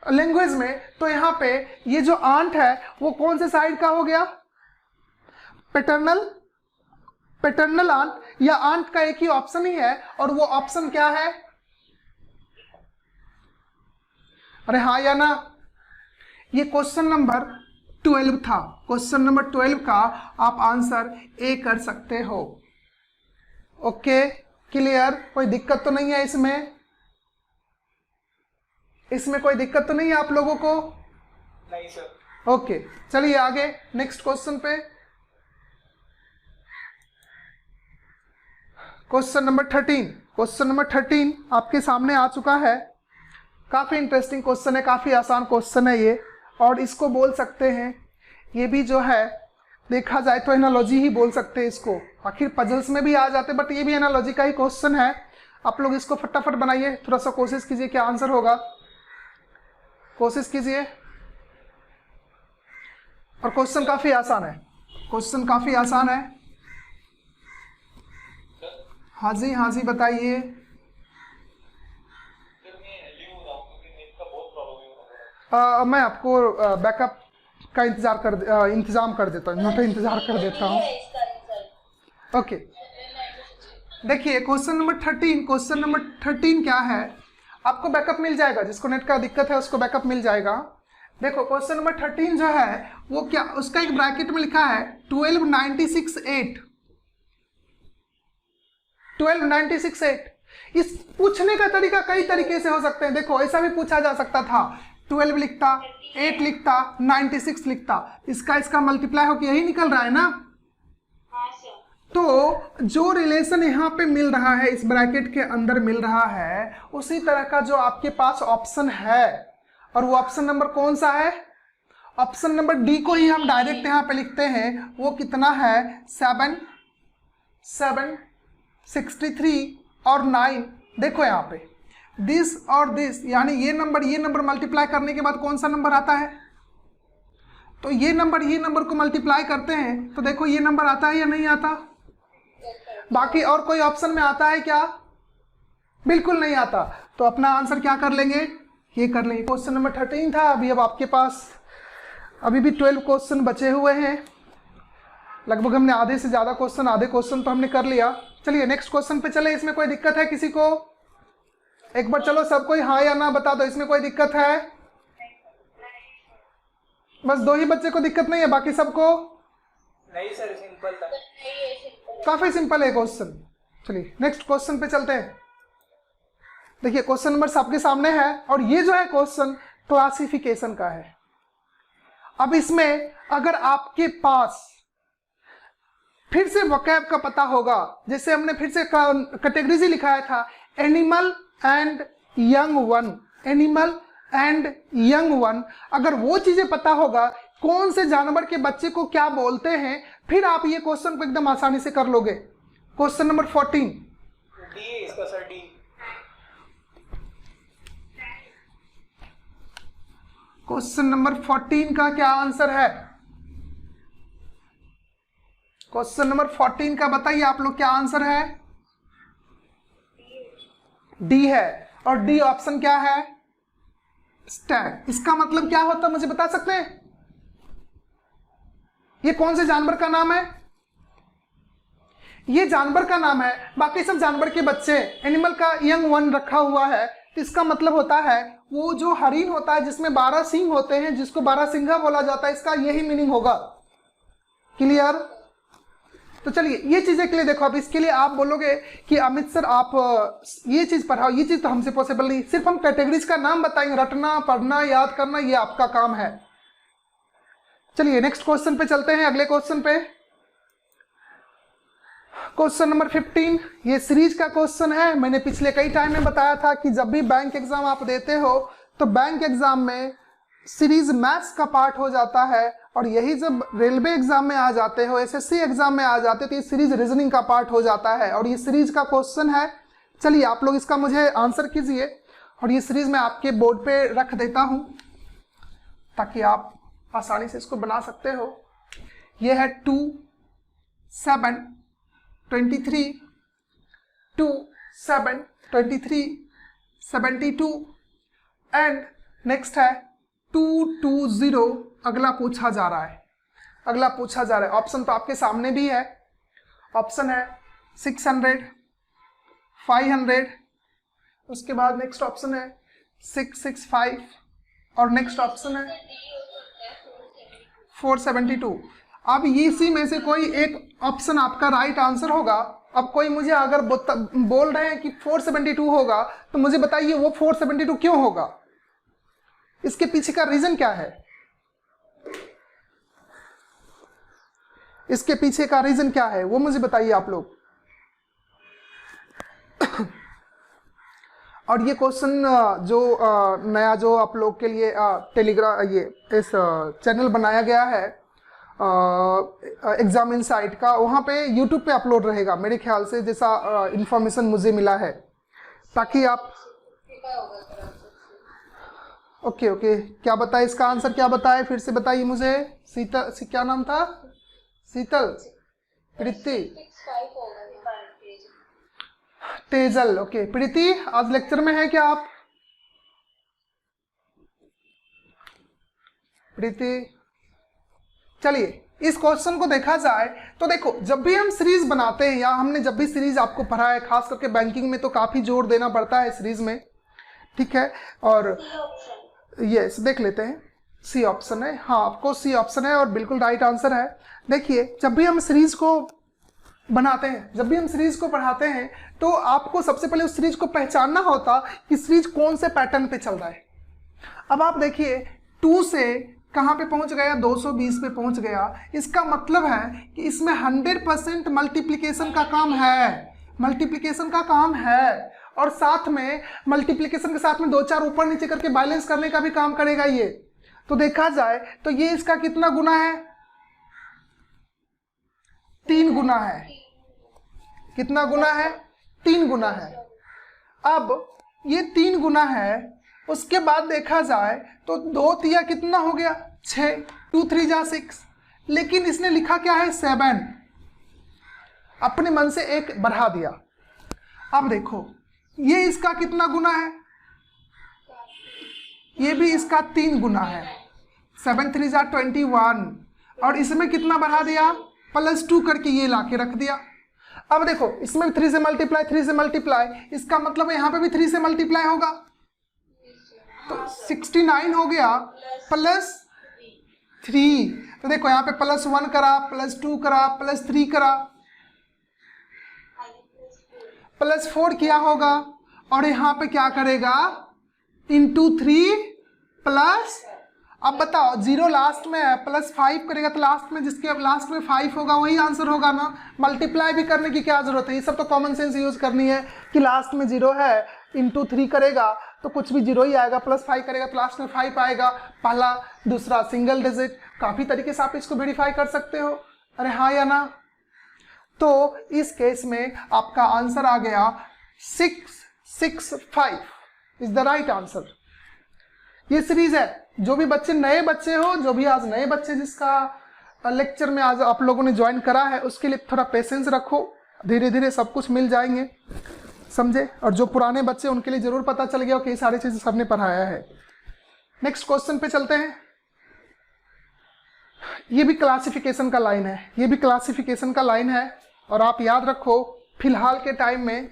लैंग्वेज में। तो यहाँ पे ये जो आंट है वो कौन से साइड का हो गया? पैटर्नल आंट, या आंट का एक ही ऑप्शन ही है, और वो ऑप्शन क्या है? अरे हाँ या ना? ये क्वेश्चन नंबर 12 था। क्वेश्चन नंबर 12 का आप आंसर ए कर सकते हो। Okay clear? कोई दिक्कत तो नहीं है इसमें? इसमें कोई दिक्कत तो नहीं है आप लोगों को? नहीं सर। ओके चलिए आगे नेक्स्ट क्वेश्चन पे। क्वेश्चन नंबर 13 आपके सामने आ चुका है। काफी इंटरेस्टिंग क्वेश्चन है, काफी आसान क्वेश्चन है ये, और इसको बोल सकते हैं, ये भी जो है देखा जाए तो एनालॉजी ही बोल सकते हैं इसको। आखिर पजल्स में भी आ जाते, बट ये भी एनालॉजी का ही क्वेश्चन है। आप लोग इसको फटाफट बनाइए, थोड़ा सा कोशिश कीजिए क्या आंसर होगा, कोशिश कीजिए। और क्वेश्चन काफी आसान है, हाँ जी बताइए। मैं आपको बैकअप का इंतजाम कर देता हूँ, इंतजार कर देता हूँ। ओके देखिए क्वेश्चन नंबर 13 क्या है? आपको बैकअप मिल जाएगा, जिसको नेट का दिक्कत है उसको बैकअप मिल जाएगा। देखो क्वेश्चन नंबर 13 जो है वो क्या, उसका एक ब्रैकेट में लिखा है 12968। इस पूछने का तरीका कई तरीके से हो सकते हैं। देखो ऐसा भी पूछा जा सकता था, 12 लिखता, 8 लिखता, 96 लिखता, इसका मल्टीप्लाई होकर यही निकल रहा है ना। तो जो रिलेशन यहाँ पे मिल रहा है, इस ब्रैकेट के अंदर मिल रहा है, उसी तरह का जो आपके पास ऑप्शन है, और वो ऑप्शन नंबर कौन सा है? ऑप्शन नंबर डी को ही हम डायरेक्ट यहाँ पे लिखते हैं। वो कितना है 7, 63 और 9। देखो यहाँ पे दिस और दिस, यानी ये नंबर मल्टीप्लाई करने के बाद कौन सा नंबर आता है? तो ये नंबर को मल्टीप्लाई करते हैं तो देखो ये नंबर आता है या नहीं आता? बाकी और कोई ऑप्शन में आता है क्या? बिल्कुल नहीं आता। तो अपना आंसर क्या कर लेंगे? ये कर लेंगे। क्वेश्चन नंबर 13 था। अभी अब आपके पास अभी भी 12 क्वेश्चन बचे हुए हैं। लगभग हमने आधे से ज़्यादा क्वेश्चन, आधे क्वेश्चन तो हमने कर लिया। चलिए नेक्स्ट क्वेश्चन पे चले। इसमें कोई दिक्कत है किसी को? एक बार चलो सब कोई हाँ या ना बता दो, इसमें कोई दिक्कत है? बस 2 ही बच्चे को दिक्कत नहीं है, बाकी सबको? नहीं सर, सिंपल था। काफी सिंपल है क्वेश्चन। चलिए नेक्स्ट क्वेश्चन पे चलते हैं। देखिए क्वेश्चन नंबर आपके सामने है और ये जो है क्वेश्चन क्लासिफिकेशन का है। अब इसमें अगर आपके पास फिर से वोकैब का पता होगा, जैसे हमने फिर से कैटेगरीज लिखाया था, animal and young one, animal and young one, अगर वो चीजें पता होगा कौन से जानवर के बच्चे को क्या बोलते हैं, फिर आप ये क्वेश्चन को एकदम आसानी से कर लोगे। क्वेश्चन नंबर 14 डी है इसका सर, डी। क्वेश्चन नंबर 14 का क्या आंसर है? क्वेश्चन नंबर 14 का बताइए आप लोग क्या आंसर है? डी है। और डी ऑप्शन क्या है? स्टैग। इसका मतलब क्या होता है मुझे बता सकते हैं? ये कौन से जानवर का नाम है? ये जानवर का नाम है, बाकी सब जानवर के बच्चे। एनिमल का यंग वन रखा हुआ है, तो इसका मतलब होता है वो जो हरिण होता है जिसमें 12 सींग होते हैं, जिसको 12 सिंघा बोला जाता है, इसका यही मीनिंग होगा। क्लियर? तो चलिए ये चीजें के लिए देखो। अब इसके लिए आप बोलोगे कि अमित सर आप ये चीज पढ़ाओ, ये चीज तो हमसे पॉसिबल नहीं। सिर्फ हम कैटेगरीज का नाम बताएंगे, रटना पढ़ना याद करना ये आपका काम है। चलिए नेक्स्ट क्वेश्चन पे चलते हैं, अगले क्वेश्चन पे। क्वेश्चन नंबर 15 ये सीरीज का क्वेश्चन है। मैंने पिछले कई टाइम में बताया था कि जब भी बैंक एग्जाम आप देते हो तो बैंक एग्जाम में सीरीज मैथ्स का पार्ट हो जाता है, और यही जब रेलवे एग्जाम में आ जाते हो, एसएससी एग्जाम में आ जाते हो, तो ये सीरीज रीजनिंग का पार्ट हो जाता है और ये सीरीज का क्वेश्चन है। चलिए आप लोग इसका मुझे आंसर कीजिए, और ये सीरीज मैं आपके बोर्ड पे रख देता हूं ताकि आप आसानी से इसको बना सकते हो। ये है 2, 7, 23, 2, 7, 23, 72 एंड नेक्स्ट है 220। अगला पूछा जा रहा है, ऑप्शन तो आपके सामने भी है। ऑप्शन है 600, 500, उसके बाद नेक्स्ट ऑप्शन है 665 और नेक्स्ट ऑप्शन है 472। अब इसी में से कोई एक ऑप्शन आपका राइट आंसर होगा। अब कोई मुझे अगर बोल रहे हैं कि 472 होगा, तो मुझे बताइए वो 472 क्यों होगा? इसके पीछे का रीजन क्या है? इसके पीछे का रीजन क्या है वो मुझे बताइए आप लोग। और ये क्वेश्चन जो नया जो आप लोग के लिए टेलीग्राम ये इस चैनल बनाया गया है एग्जाम इनसाइट का, वहाँ पे यूट्यूब पे अपलोड रहेगा मेरे ख्याल से, जैसा इंफॉर्मेशन मुझे मिला है, ताकि आप ओके क्या बताए इसका आंसर, क्या बताए फिर से बताइए मुझे। शीतल, क्या नाम था? शीतल, प्रीति, तेजल। ओके प्रीति, आज लेक्चर में है क्या आप? प्रीति, चलिए इस क्वेश्चन को देखा जाए तो देखो, जब भी हम सीरीज बनाते हैं या हमने जब भी सीरीज आपको पढ़ा है, खास करके बैंकिंग में तो काफी जोर देना पड़ता है सीरीज में, ठीक है। और यस देख लेते हैं, सी ऑप्शन है। हाँ आपको सी ऑप्शन है और बिल्कुल राइट आंसर है। देखिए जब भी हम सीरीज को बनाते हैं, जब भी हम सीरीज को पढ़ाते हैं, तो आपको सबसे पहले उस सीरीज को पहचानना होता कि सीरीज कौन से पैटर्न पे चल रहा है। अब आप देखिए 2 से कहाँ पे पहुंच गया? 220 पे पहुंच गया। इसका मतलब है कि इसमें 100% मल्टीप्लिकेशन का काम है, मल्टीप्लिकेशन का काम है, और साथ में मल्टीप्लिकेशन के साथ में 2-4 ऊपर नीचे करके बैलेंस करने का भी काम करेगा ये। तो देखा जाए तो ये इसका कितना गुना है? 3 गुना है। कितना गुना है? 3 गुना है। अब ये 3 गुना है, उसके बाद देखा जाए तो 2 तिया कितना हो गया? 6, 2 3 जा 6, लेकिन इसने लिखा क्या है? 7। अपने मन से 1 बढ़ा दिया। अब देखो ये इसका कितना गुना है? ये भी इसका 3 गुना है। 7 3 जा 21, और इसमें कितना बढ़ा दिया? +2 करके ये लाके रख दिया। अब देखो इसमें 3 से मल्टीप्लाई, 3 से मल्टीप्लाई, इसका मतलब यहाँ पे भी 3 से मल्टीप्लाई होगा, तो 69 हो गया +3। तो देखो यहाँ पे +1 करा, +2 करा, +3 करा, +4 किया होगा, और यहाँ पे क्या करेगा? इंटू 3 प्लस, अब बताओ 0 लास्ट में है, +5 करेगा तो लास्ट में, जिसके लास्ट में 5 होगा वही आंसर होगा ना। मल्टीप्लाई भी करने की क्या जरूरत है? ये सब तो कॉमन सेंस यूज करनी है कि लास्ट में 0 है, इंटू 3 करेगा तो कुछ भी 0 ही आएगा, +5 करेगा तो लास्ट में 5 आएगा। पहला दूसरा सिंगल डिजिट, काफ़ी तरीके से आप इसको वेरीफाई कर सकते हो। अरे हाँ या ना? तो इस केस में आपका आंसर आ गया 665 इज द राइट आंसर। ये सीरीज है। जो भी बच्चे नए बच्चे हो, जो भी आज नए बच्चे जिसका लेक्चर में आज आप लोगों ने ज्वाइन करा है, उसके लिए थोड़ा पेशेंस रखो, धीरे धीरे सब कुछ मिल जाएंगे, समझे। और जो पुराने बच्चे उनके लिए जरूर पता चल गया कि ये सारी चीजें सबने पढ़ाया है। नेक्स्ट क्वेश्चन पे चलते हैं। ये भी क्लासिफिकेशन का लाइन है, ये भी क्लासिफिकेशन का लाइन है। और आप याद रखो फिलहाल के टाइम में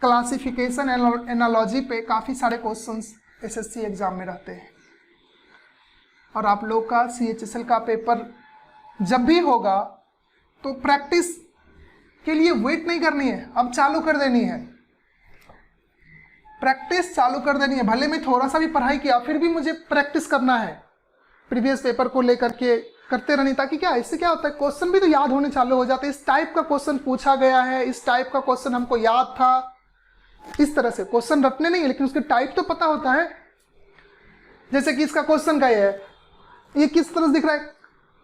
क्लासिफिकेशन एनालॉजी पे काफ़ी सारे क्वेश्चंस एसएससी एग्जाम में रहते हैं, और आप लोग का CHSL का पेपर जब भी होगा तो प्रैक्टिस के लिए वेट नहीं करनी है, अब चालू कर देनी है। प्रैक्टिस चालू कर देनी है। भले मैं थोड़ा सा भी पढ़ाई किया फिर भी मुझे प्रैक्टिस करना है, प्रीवियस पेपर को लेकर के करते रहनी, ताकि क्या इससे क्या होता है, क्वेश्चन भी तो याद होने चालू हो जाते हैं। इस टाइप का क्वेश्चन पूछा गया है, इस टाइप का क्वेश्चन हमको याद था, इस तरह से क्वेश्चन रटने नहीं है लेकिन उसके टाइप तो पता होता है। जैसे कि इसका क्वेश्चन का ये किस तरह से दिख रहा है?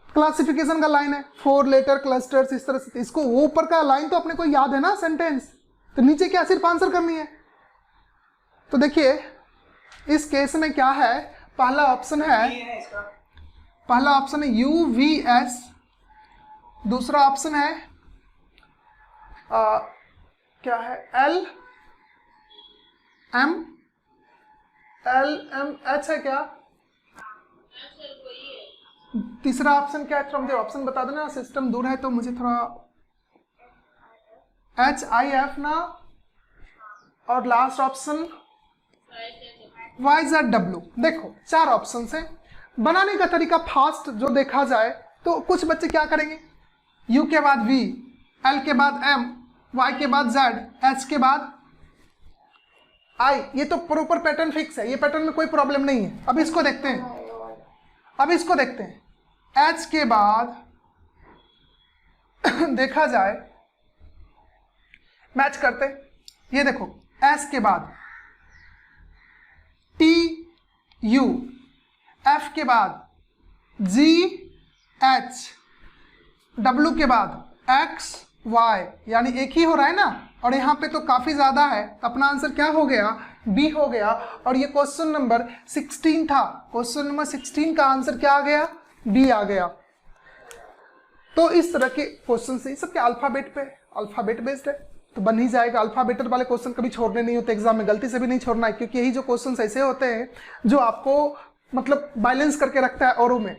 क्लासिफिकेशन का लाइन है, 4 लेटर क्लस्टर्स, इस तरह से। इसको वो ऊपर का लाइन तो अपने को याद है ना, सेंटेंस, तो नीचे क्या सिर्फ आंसर करनी है। तो देखिए इस केस में क्या है, पहला ऑप्शन है, पहला ऑप्शन है UVS, दूसरा ऑप्शन है क्या है LMH है क्या? तीसरा ऑप्शन क्या है? मुझे ऑप्शन बता देना, सिस्टम दूर है तो मुझे थोड़ा HIF ना, और लास्ट ऑप्शन YZW। देखो 4 ऑप्शन है। बनाने का तरीका फास्ट जो देखा जाए तो कुछ बच्चे क्या करेंगे, U के बाद V, L के बाद M, Y के बाद Z, H के बाद I। ये तो प्रॉपर पैटर्न फिक्स है, ये पैटर्न में कोई प्रॉब्लम नहीं है। अब इसको देखते हैं, अब इसको देखते हैं। H के बाद देखा जाए मैच करते, ये देखो S के बाद T U, F के बाद G H, W के बाद X Y, यानी एक ही हो रहा है ना, और यहाँ पे तो काफ़ी ज़्यादा है, अपना आंसर क्या हो गया? B हो गया। और ये क्वेश्चन नंबर 16 था, क्वेश्चन नंबर 16 का आंसर क्या आ गया? B आ गया। तो इस तरह के क्वेश्चन से सबके अल्फाबेट पे, अल्फाबेट बेस्ड है तो बन ही जाएगा। अल्फाबेट वाले क्वेश्चन कभी छोड़ने नहीं होते एग्जाम में, गलती से भी नहीं छोड़ना है, क्योंकि यही जो क्वेश्चन ऐसे होते हैं जो आपको मतलब बैलेंस करके रखता है औरों में,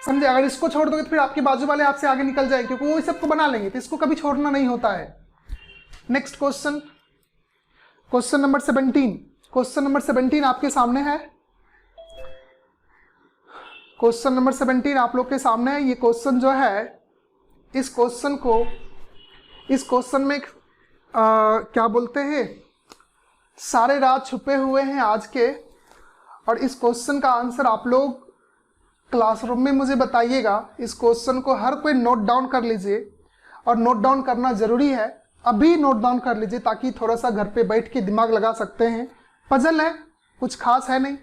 समझे। अगर इसको छोड़ दोगे तो फिर आपके बाजू वाले आपसे आगे निकल जाएंगे, क्योंकि वो इस सबको बना लेंगे, तो इसको कभी छोड़ना नहीं होता है। Next question, question number 17। Question number 17 आपके सामने है, क्वेश्चन नंबर 17 आप लोग के सामने है। ये क्वेश्चन जो है, इस क्वेश्चन को, इस क्वेश्चन में क्या बोलते हैं, सारे राज छुपे हुए हैं आज के। और इस क्वेश्चन का आंसर आप लोग क्लासरूम में मुझे बताइएगा। इस क्वेश्चन को हर कोई नोट डाउन कर लीजिए, और नोट डाउन करना ज़रूरी है, अभी नोट डाउन कर लीजिए, ताकि थोड़ा सा घर पे बैठ के दिमाग लगा सकते हैं। पजल है, कुछ खास है नहीं।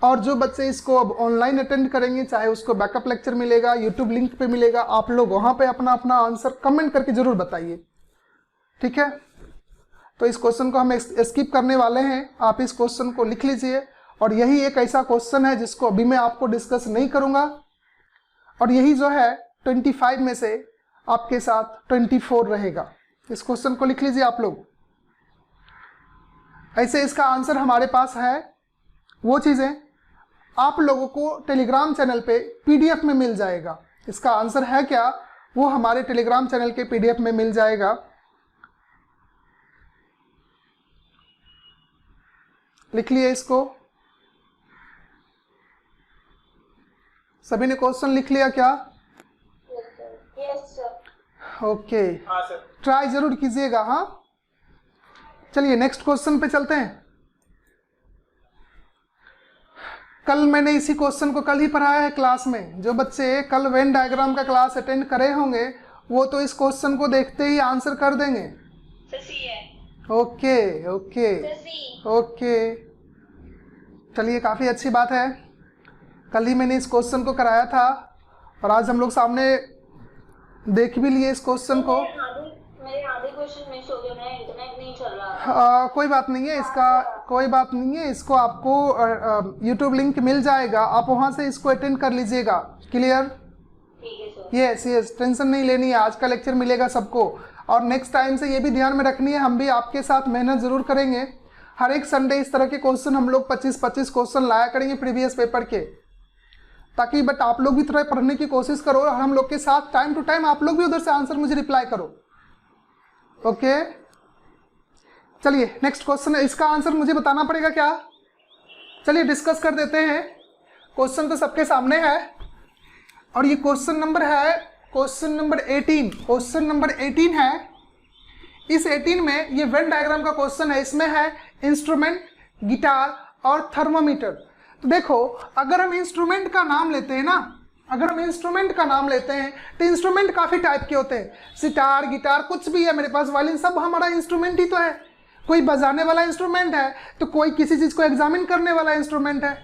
और जो बच्चे इसको अब ऑनलाइन अटेंड करेंगे, चाहे उसको बैकअप लेक्चर मिलेगा, यूट्यूब लिंक पे मिलेगा, आप लोग वहाँ पे अपना अपना आंसर कमेंट करके ज़रूर बताइए, ठीक है। तो इस क्वेश्चन को हम स्किप करने वाले हैं, आप इस क्वेश्चन को लिख लीजिए। और यही एक ऐसा क्वेश्चन है जिसको अभी मैं आपको डिस्कस नहीं करूँगा, और यही जो है 25 में से आपके साथ 24 रहेगा। इस क्वेश्चन को लिख लीजिए आप लोग। ऐसे इसका आंसर हमारे पास है। वो चीज़ें आप लोगों को टेलीग्राम चैनल पे पीडीएफ में मिल जाएगा। इसका आंसर है क्या, वो हमारे टेलीग्राम चैनल के पीडीएफ में मिल जाएगा। लिख लिए इसको। सभी ने क्वेश्चन लिख लिया क्या? Yes sir. ओके, हाँ सर। ट्राई जरूर कीजिएगा। हाँ, चलिए नेक्स्ट क्वेश्चन पे चलते हैं। कल मैंने इसी क्वेश्चन को कल ही पढ़ाया है क्लास में। जो बच्चे कल वेन डायग्राम का क्लास अटेंड करे होंगे वो तो इस क्वेश्चन को देखते ही आंसर कर देंगे। ससी है। ओके ओके ससी। ओके, चलिए काफ़ी अच्छी बात है। कल ही मैंने इस क्वेश्चन को कराया था और आज हम लोग सामने देख भी लिए इस क्वेश्चन को। मेरे आधे क्वेश्चन मिस हो गए, मेरा इंटरनेट नहीं चल रहा। कोई बात नहीं है, इसका कोई बात नहीं है। इसको आपको यूट्यूब लिंक मिल जाएगा, आप वहाँ से इसको अटेंड कर लीजिएगा। क्लियर? ठीक है सर। यस यस, टेंशन नहीं लेनी है। आज का लेक्चर मिलेगा सबको, और नेक्स्ट टाइम से ये भी ध्यान में रखनी है, हम भी आपके साथ मेहनत ज़रूर करेंगे। हर एक संडे इस तरह के क्वेश्चन हम लोग 25-25 क्वेश्चन लाया करेंगे प्रीवियस पेपर के, ताकि बट आप लोग भी थोड़ा पढ़ने की कोशिश करो और हम लोग के साथ टाइम टू टाइम आप लोग भी उधर से आंसर मुझे रिप्लाई करो। ओके, चलिए नेक्स्ट क्वेश्चन है। इसका आंसर मुझे बताना पड़ेगा क्या? चलिए डिस्कस कर देते हैं। क्वेश्चन तो सबके सामने है और ये क्वेश्चन नंबर है क्वेश्चन नंबर 18। क्वेश्चन नंबर 18 है। इस 18 में ये वेन डायग्राम का क्वेश्चन है। इसमें है इंस्ट्रूमेंट, गिटार और थर्मोमीटर। तो देखो, अगर हम इंस्ट्रूमेंट का नाम लेते हैं ना, अगर हम इंस्ट्रूमेंट का नाम लेते हैं तो इंस्ट्रूमेंट काफ़ी टाइप के होते हैं। सितार, गिटार, कुछ भी है मेरे पास, वायलिन, सब हमारा इंस्ट्रूमेंट ही तो है। कोई बजाने वाला इंस्ट्रूमेंट है तो कोई किसी चीज़ को एग्जामिन करने वाला इंस्ट्रूमेंट है।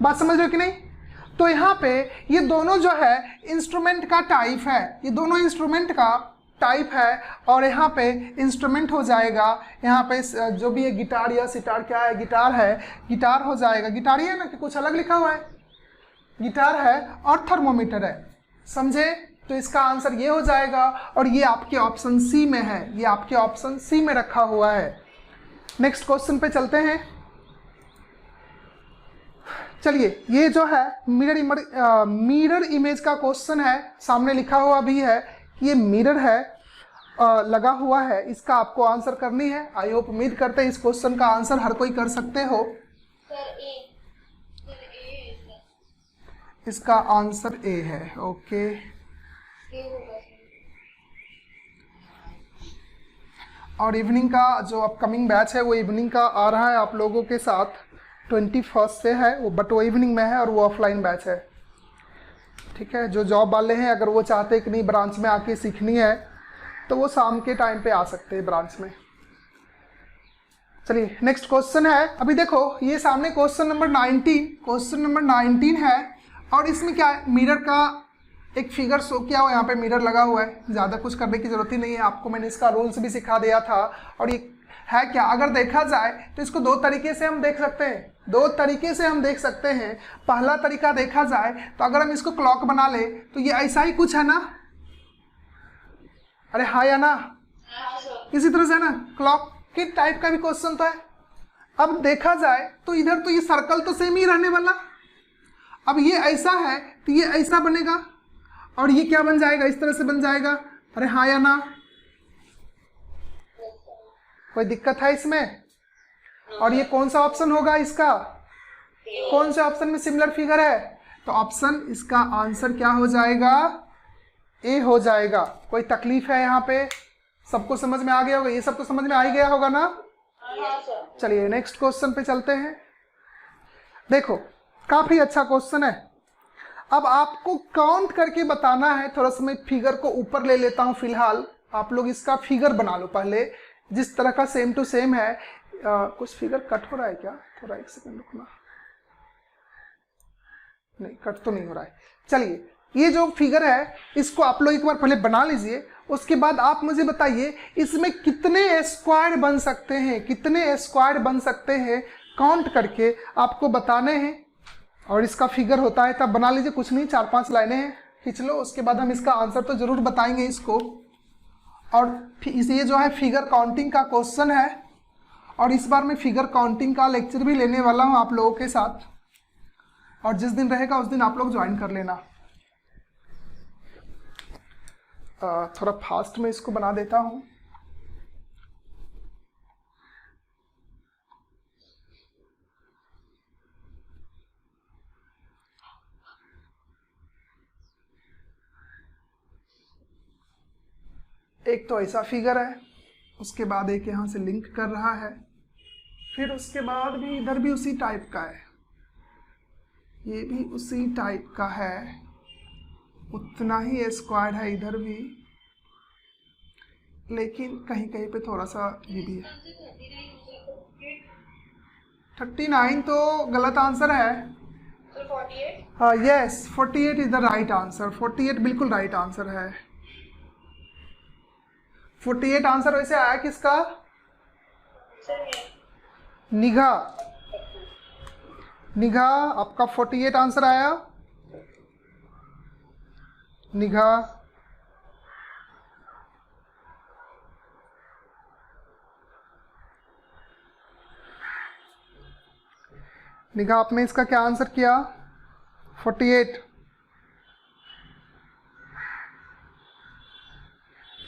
बात समझ रहे हो कि नहीं? तो यहाँ पे ये दोनों जो है इंस्ट्रूमेंट का टाइप है, ये दोनों इंस्ट्रूमेंट का टाइप है। और यहाँ पे इंस्ट्रूमेंट हो जाएगा, यहाँ पे जो भी है गिटार या सितार, क्या है, गिटार है, गिटार हो जाएगा। गिटार ही है ना कि कुछ अलग लिखा हुआ है? गिटार है और थर्मोमीटर है, समझे? तो इसका आंसर ये हो जाएगा और ये आपके ऑप्शन सी में है, ये आपके ऑप्शन सी में रखा हुआ है। नेक्स्ट क्वेश्चन पे चलते हैं। चलिए, ये जो है मिरर इमेज का क्वेश्चन है। सामने लिखा हुआ भी है कि ये मिरर है, लगा हुआ है। इसका आपको आंसर करनी है। आई होप, उम्मीद करते हैं इस क्वेश्चन का आंसर हर कोई कर सकते हो। सर ए। इसका आंसर ए है। ओके, और इवनिंग का जो अपकमिंग बैच है वो इवनिंग का आ रहा है आप लोगों के साथ। 21 से है वो, बट वो इवनिंग में है और वो ऑफलाइन बैच है। ठीक है, जो जॉब वाले हैं अगर वो चाहते हैं कि नहीं ब्रांच में आके सीखनी है तो वो शाम के टाइम पे आ सकते हैं ब्रांच में। चलिए नेक्स्ट क्वेश्चन है। अभी देखो, ये सामने क्वेश्चन नंबर 19 है और इसमें क्या है, मिरर का एक फिगर शो किया हुआ, यहाँ पे मिरर लगा हुआ है। ज़्यादा कुछ करने की ज़रूरत ही नहीं है, आपको मैंने इसका रूल्स भी सिखा दिया था। और ये है क्या, अगर देखा जाए तो इसको दो तरीके से हम देख सकते हैं। पहला तरीका देखा जाए तो अगर हम इसको क्लॉक बना ले तो ये ऐसा ही कुछ है ना? अरे हाँ या ना? इसी तरह से है ना, क्लॉक के टाइप का भी क्वेश्चन तो है। अब देखा जाए तो इधर तो ये सर्कल तो सेम ही रहने वाला। अब ये ऐसा है तो ये ऐसा बनेगा और ये क्या बन जाएगा, इस तरह से बन जाएगा। अरे हाँ या ना? कोई दिक्कत है इसमें? और ये कौन सा ऑप्शन होगा इसका? कौन से ऑप्शन में सिमिलर फिगर है? तो ऑप्शन इसका आंसर क्या हो जाएगा? ए हो जाएगा। कोई तकलीफ है यहाँ पे? सबको समझ में आ गया होगा, ये सब तो समझ में आ ही गया होगा ना? चलिए नेक्स्ट क्वेश्चन पे चलते हैं। देखो, काफी अच्छा क्वेश्चन है। अब आपको काउंट करके बताना है। थोड़ा सा मैं फिगर को ऊपर ले लेता हूँ फिलहाल, आप लोग इसका फिगर बना लो पहले, जिस तरह का सेम टू सेम है। कुछ फिगर कट हो रहा है क्या? थोड़ा एक सेकंड रुकना। नहीं, कट तो नहीं हो रहा है। चलिए, ये जो फिगर है इसको आप लोग एक बार पहले बना लीजिए, उसके बाद आप मुझे बताइए इसमें कितने स्क्वायर बन सकते हैं, कितने स्क्वायर बन सकते हैं, काउंट करके आपको बताने हैं। और इसका फिगर होता है, तब बना लीजिए, कुछ नहीं, 4-5 लाइनें हैं, खींच लो, उसके बाद हम इसका आंसर तो जरूर बताएंगे इसको। और ये जो है फिगर काउंटिंग का क्वेश्चन है, और इस बार मैं फिगर काउंटिंग का लेक्चर भी लेने वाला हूँ आप लोगों के साथ, और जिस दिन रहेगा उस दिन आप लोग ज्वाइन कर लेना। थोड़ा फास्ट में इसको बना देता हूँ। एक तो ऐसा फिगर है, उसके बाद एक यहाँ से लिंक कर रहा है, फिर उसके बाद भी इधर भी उसी टाइप का है, ये भी उसी टाइप का है, उतना ही स्क्वायर है इधर भी, लेकिन कहीं कहीं पे थोड़ा सा ये भी है। 39 तो गलत आंसर है। हाँ, yes, 48 is the right answer. 48 बिल्कुल राइट आंसर है। 48 आंसर वैसे आया किसका? निघा। निघा, आपका 48 आंसर आया। निघा, निघा, आपने इसका क्या आंसर किया? 48।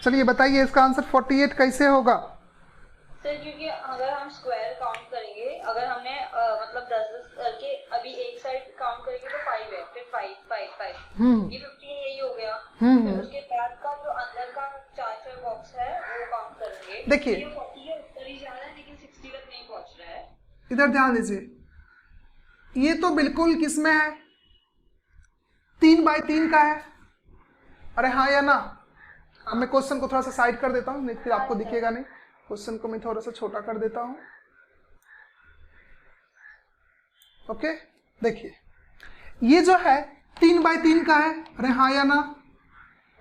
चलिए बताइए इसका आंसर 48 कैसे होगा? सर क्योंकि अगर हम स्क्वायर काउंट करेंगे, अगर हमने मतलब 10-10 करके अभी एक साइड काउंट करेंगे तो 5 है, फिर 5 5 5 ये 15 यही हो गया। फिर उसके बाद का जो अंदर का 4-4 बॉक्स है वो काउंट करेंगे। देखिए, ये 40 है, ऊपर ही जा रहा है लेकिन 60 तक नहीं पहुंच रहा है। इधर ध्यान दीजिए, ये तो बिल्कुल किसमें है? 3x3 का है। अरे हाँ या ना? अब मैं क्वेश्चन को थोड़ा सा साइड कर देता हूँ, नहीं फिर आपको दिखेगा नहीं। क्वेश्चन को मैं थोड़ा सा छोटा कर देता हूँ। ओके, देखिए ये जो है 3x3 का है। अरे हाँ या ना?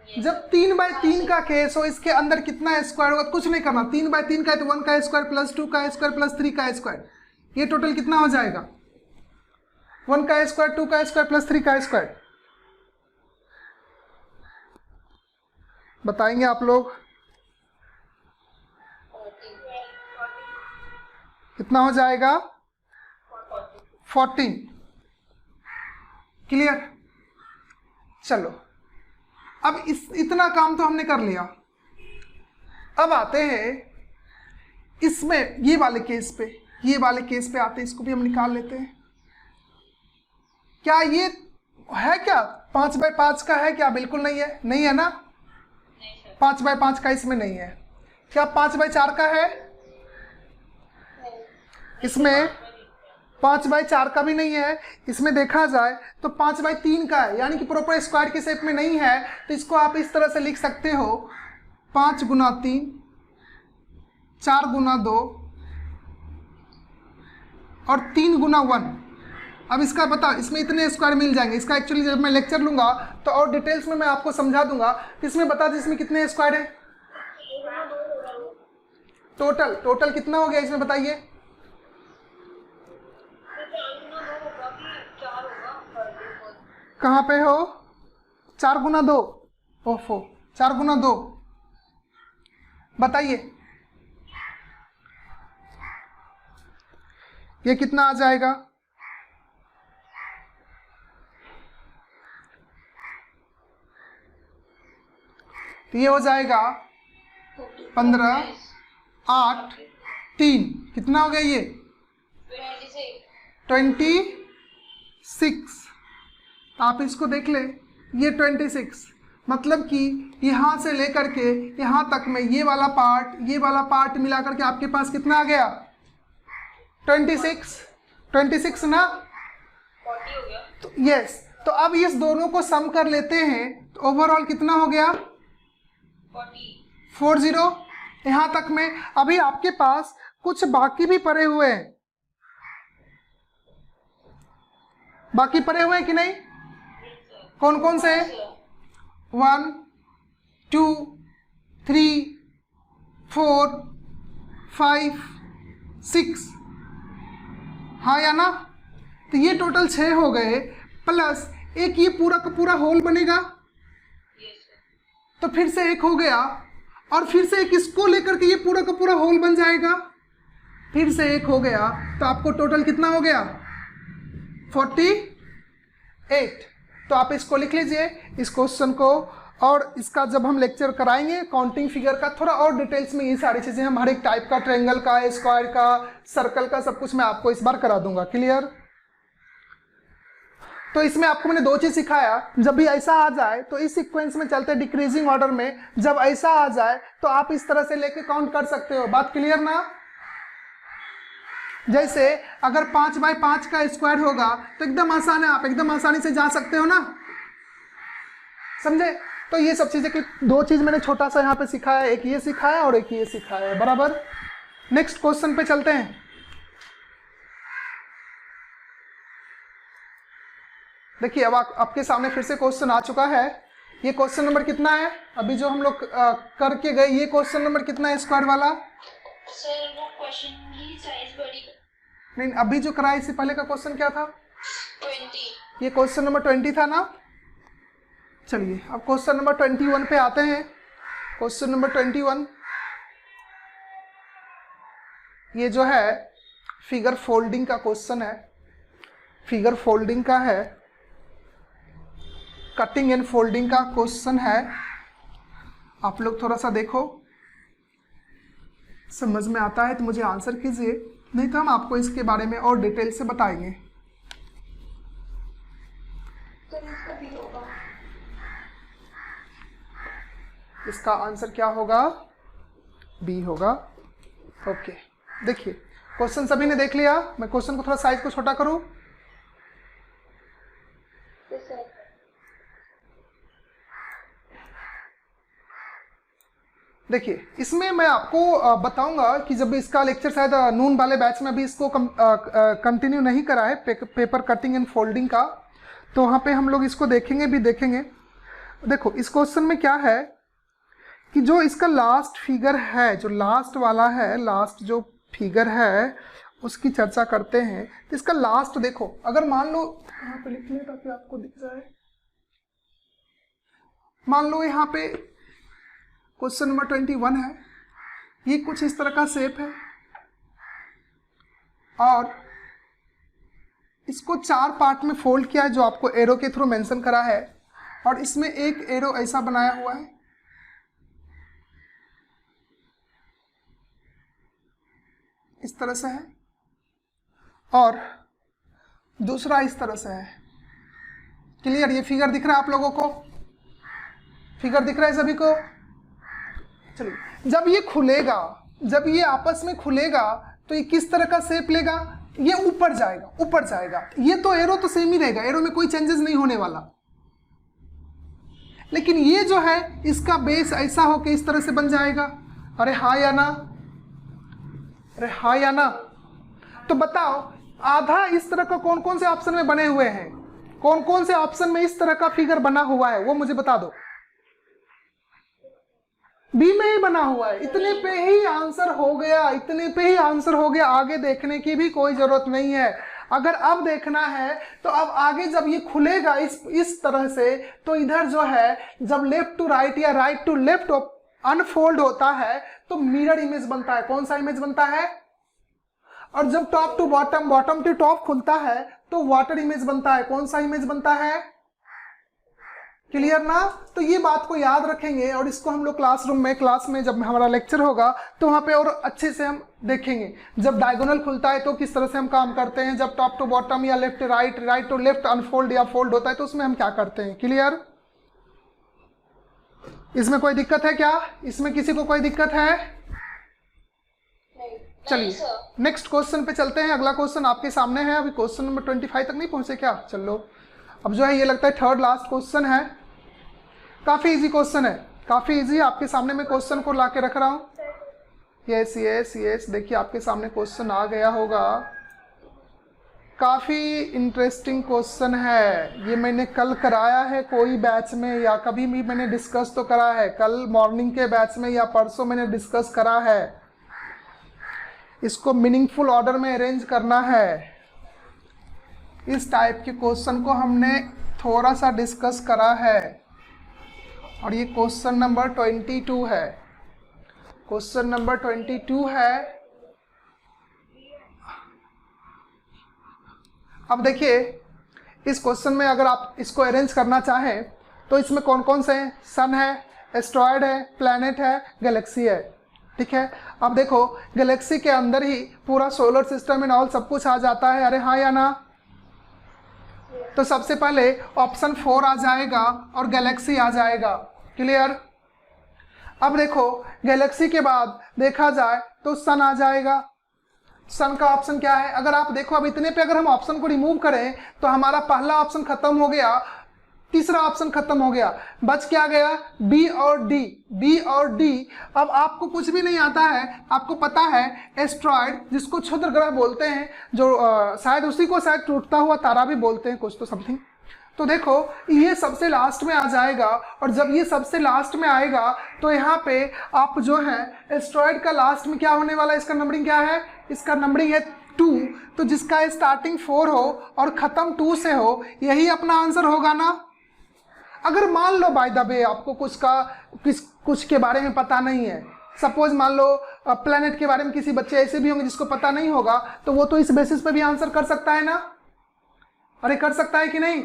जब 3x3 का केस हो, इसके अंदर कितना स्क्वायर होगा? कुछ नहीं करना, 3x3 का है तो 1 का स्क्वायर प्लस 2 का स्क्वायर प्लस 3 का स्क्वायर, ये टोटल कितना हो जाएगा? 1 का स्क्वायर, 2 का स्क्वायर प्लस 3 का स्क्वायर। बताएंगे आप लोग कितना हो जाएगा? 14। क्लियर? चलो, अब इतना काम तो हमने कर लिया। अब आते हैं इसमें, ये वाले केस पे, ये वाले केस पे आते हैं, इसको भी हम निकाल लेते हैं। क्या ये है क्या 5x5 का है क्या? बिल्कुल नहीं है, नहीं है ना? 5x5 का इसमें नहीं है। क्या 5x4 का है? इसमें 5x4 का भी नहीं है। इसमें देखा जाए तो 5x3 का है, यानी कि प्रॉपर स्क्वायर के शेप में नहीं है। तो इसको आप इस तरह से लिख सकते हो, 5 गुना 3, 4 गुना 2 और 3 गुना 1। अब इसका बताओ, इसमें इतने स्क्वायर मिल जाएंगे। इसका एक्चुअली जब मैं लेक्चर लूंगा तो और डिटेल्स में मैं आपको समझा दूंगा। तो इसमें बता दो इसमें कितने स्क्वायर है? टोटल कितना हो गया इसमें बताइए? कहाँ पे हो? 4 गुना 2। ओफो, 4 गुना 2 बताइए ये कितना आ जाएगा? तो ये हो जाएगा 15, 8, 3, कितना हो गया ये? 26। आप इसको देख ले, ये 26, मतलब कि यहाँ से लेकर के यहाँ तक में ये वाला पार्ट मिला करके आपके पास कितना आ गया? 26 ना? 40 हो गया। तो यस, तो अब इस दोनों को सम कर लेते हैं तो ओवरऑल कितना हो गया? 40। यहाँ तक में अभी आपके पास कुछ बाकी भी पड़े हुए हैं। बाकी पढ़े हुए हैं कि नहीं? कौन कौन से? 1 2 3 4 5 6, हाँ या ना? तो ये टोटल 6 हो गए, प्लस एक ये पूरा का पूरा होल बनेगा, तो फिर से 1 हो गया, और फिर से एक इसको लेकर के ये पूरा का पूरा होल बन जाएगा, फिर से 1 हो गया, तो आपको टोटल कितना हो गया? 48। तो आप इसको लिख लीजिए, इस क्वेश्चन को, और इसका जब हम लेक्चर कराएंगे काउंटिंग फिगर का थोड़ा और डिटेल्स में, ये सारी चीज़ें हम हर एक टाइप का, ट्रायंगल का, स्क्वायर का, सर्कल का, सब कुछ मैं आपको इस बार करा दूंगा। क्लियर? तो इसमें आपको मैंने 2 चीज़ सिखाया, जब भी ऐसा आ जाए तो इस सीक्वेंस में चलते डिक्रीजिंग ऑर्डर में, जब ऐसा आ जाए तो आप इस तरह से लेके काउंट कर सकते हो। बात क्लियर ना? जैसे अगर 5 बाय 5 का स्क्वायर होगा तो एकदम आसान है, आप एकदम आसानी से जा सकते हो ना, समझे? तो ये सब चीजें, 2 चीज मैंने छोटा सा यहाँ पे सिखाया, एक ये सिखाया और एक ये सिखाया है, बराबर। नेक्स्ट क्वेश्चन पे चलते हैं। देखिए अब आपके सामने फिर से क्वेश्चन आ चुका है। ये क्वेश्चन नंबर कितना है? अभी जो हम लोग करके गए, ये क्वेश्चन नंबर कितना है स्क्वायर वाला? सर वो क्वेश्चन की साइज बड़ी नहीं, अभी जो कराया इससे पहले का क्वेश्चन क्या था? 20। ये क्वेश्चन नंबर 20 था ना। चलिए अब क्वेश्चन नंबर 21 पे आते हैं। क्वेश्चन नंबर 21, ये जो है फिगर फोल्डिंग का क्वेश्चन है, फिगर फोल्डिंग का है, कटिंग एंड फोल्डिंग का क्वेश्चन है। आप लोग थोड़ा सा देखो, समझ में आता है तो मुझे आंसर कीजिए, नहीं तो हम आपको इसके बारे में और डिटेल से बताएंगे। तो इसका भी होगा, इसका आंसर क्या होगा? बी होगा। ओके, देखिए क्वेश्चन सभी ने देख लिया। मैं क्वेश्चन को थोड़ा साइज को छोटा करूं। देखिए इसमें मैं आपको बताऊंगा कि जब इसका लेक्चर शायद नून वाले बैच में अभी इसको कंटिन्यू नहीं करा है, पेपर कटिंग एंड फोल्डिंग का, तो वहाँ पे हम लोग इसको देखेंगे भी देखेंगे। देखो इस क्वेश्चन में क्या है कि जो इसका लास्ट फिगर है, जो लास्ट वाला है, लास्ट जो फिगर है उसकी चर्चा करते हैं। तो इसका लास्ट देखो, अगर मान लो यहाँ पे लिख लें ताकि आपको दिख जाए, मान लो यहाँ पे क्वेश्चन नंबर 21 है, ये कुछ इस तरह का शेप है और इसको 4 पार्ट में फोल्ड किया है जो आपको एरो के थ्रू मेंशन करा है, और इसमें एक एरो ऐसा बनाया हुआ है, इस तरह से है, और दूसरा इस तरह से है। क्लियर? ये फिगर दिख रहा है आप लोगों को? फिगर दिख रहा है सभी को? चलिए जब ये खुलेगा, जब ये आपस में खुलेगा तो ये किस तरह का शेप लेगा? ये ऊपर जाएगा, ऊपर जाएगा। ये तो एरो तो सेम ही रहेगा, एरो में कोई चेंजेस नहीं होने वाला, लेकिन ये जो है इसका बेस ऐसा हो कि इस तरह से बन जाएगा। अरे हाँ या ना? अरे हाँ या ना? तो बताओ आधा इस तरह का कौन कौन से ऑप्शन में बने हुए हैं? कौन कौन से ऑप्शन में इस तरह का फिगर बना हुआ है वो मुझे बता दो। बी में ही बना हुआ है। इतने पे ही आंसर हो गया, इतने पे ही आंसर हो गया, आगे देखने की भी कोई जरूरत नहीं है। अगर अब देखना है तो अब आगे जब ये खुलेगा इस तरह से, तो इधर जो है जब लेफ्ट टू राइट या राइट टू लेफ्ट अनफोल्ड होता है तो मिरर इमेज बनता है। कौन सा इमेज बनता है? और जब top to bottom, bottom to top खुलता है तो वाटर इमेज बनता है। कौन सा इमेज बनता है? क्लियर ना? तो ये बात को याद रखेंगे और इसको हम लोग क्लास में जब हमारा लेक्चर होगा तो वहाँ पे और अच्छे से हम देखेंगे। जब डायगोनल खुलता है तो किस तरह से हम काम करते हैं, जब टॉप टू बॉटम या left right, right to left unfold या फोल्ड होता है तो उसमें हम क्या करते हैं। क्लियर? इसमें कोई दिक्कत है क्या? इसमें किसी को कोई दिक्कत है? चलिए नेक्स्ट क्वेश्चन पे चलते हैं। अगला क्वेश्चन आपके सामने है। अभी क्वेश्चन नंबर 25 तक नहीं पहुंचे क्या? चलो अब जो है ये लगता है थर्ड लास्ट क्वेश्चन है। काफी इजी क्वेश्चन है, काफी इजी। आपके सामने मैं क्वेश्चन को ला के रख रहा हूँ। यस यस यस, देखिए आपके सामने क्वेश्चन आ गया होगा। काफ़ी इंटरेस्टिंग क्वेश्चन है ये। मैंने कल कराया है कोई बैच में, या कभी भी मैंने डिस्कस तो करा है, कल मॉर्निंग के बैच में या परसों मैंने डिस्कस करा है। इसको मीनिंगफुल ऑर्डर में अरेंज करना है। इस टाइप के क्वेश्चन को हमने थोड़ा सा डिस्कस करा है, और ये क्वेश्चन नंबर 22 है। क्वेश्चन नंबर 22 है। अब देखिए इस क्वेश्चन में अगर आप इसको अरेंज करना चाहें तो इसमें कौन कौन से हैं? सन है, एस्ट्रॉयड है, प्लैनेट है, गैलेक्सी है। ठीक है, अब देखो गैलेक्सी के अंदर ही पूरा सोलर सिस्टम एंड ऑल सब कुछ आ जाता है। अरे हाँ या ना? तो सबसे पहले ऑप्शन 4 आ जाएगा और गैलेक्सी आ जाएगा। क्लियर? अब देखो गैलेक्सी के बाद देखा जाए तो सन आ जाएगा। सन का ऑप्शन क्या है? अगर आप देखो अब इतने पे अगर हम ऑप्शन को रिमूव करें तो हमारा पहला ऑप्शन खत्म हो गया, तीसरा ऑप्शन खत्म हो गया, बच क्या गया? बी और डी। बी और डी। अब आपको कुछ भी नहीं आता है, आपको पता है एस्ट्रॉयड जिसको क्षुद्र ग्रह बोलते हैं, जो शायद उसी को शायद टूटता हुआ तारा भी बोलते हैं कुछ तो समथिंग। तो देखो ये सबसे लास्ट में आ जाएगा, और जब ये सबसे लास्ट में आएगा तो यहाँ पे आप जो है एस्ट्रॉयड का लास्ट में क्या होने वाला है? इसका नंबरिंग क्या है? इसका नंबरिंग है 2। तो जिसका स्टार्टिंग 4 हो और ख़त्म 2 से हो, यही अपना आंसर होगा ना। अगर मान लो बाय द वे आपको कुछ के बारे में पता नहीं है, सपोज मान लो प्लेनेट के बारे में किसी बच्चे ऐसे भी होंगे जिसको पता नहीं होगा, तो वो तो इस बेसिस पे भी आंसर कर सकता है ना। अरे कर सकता है कि नहीं?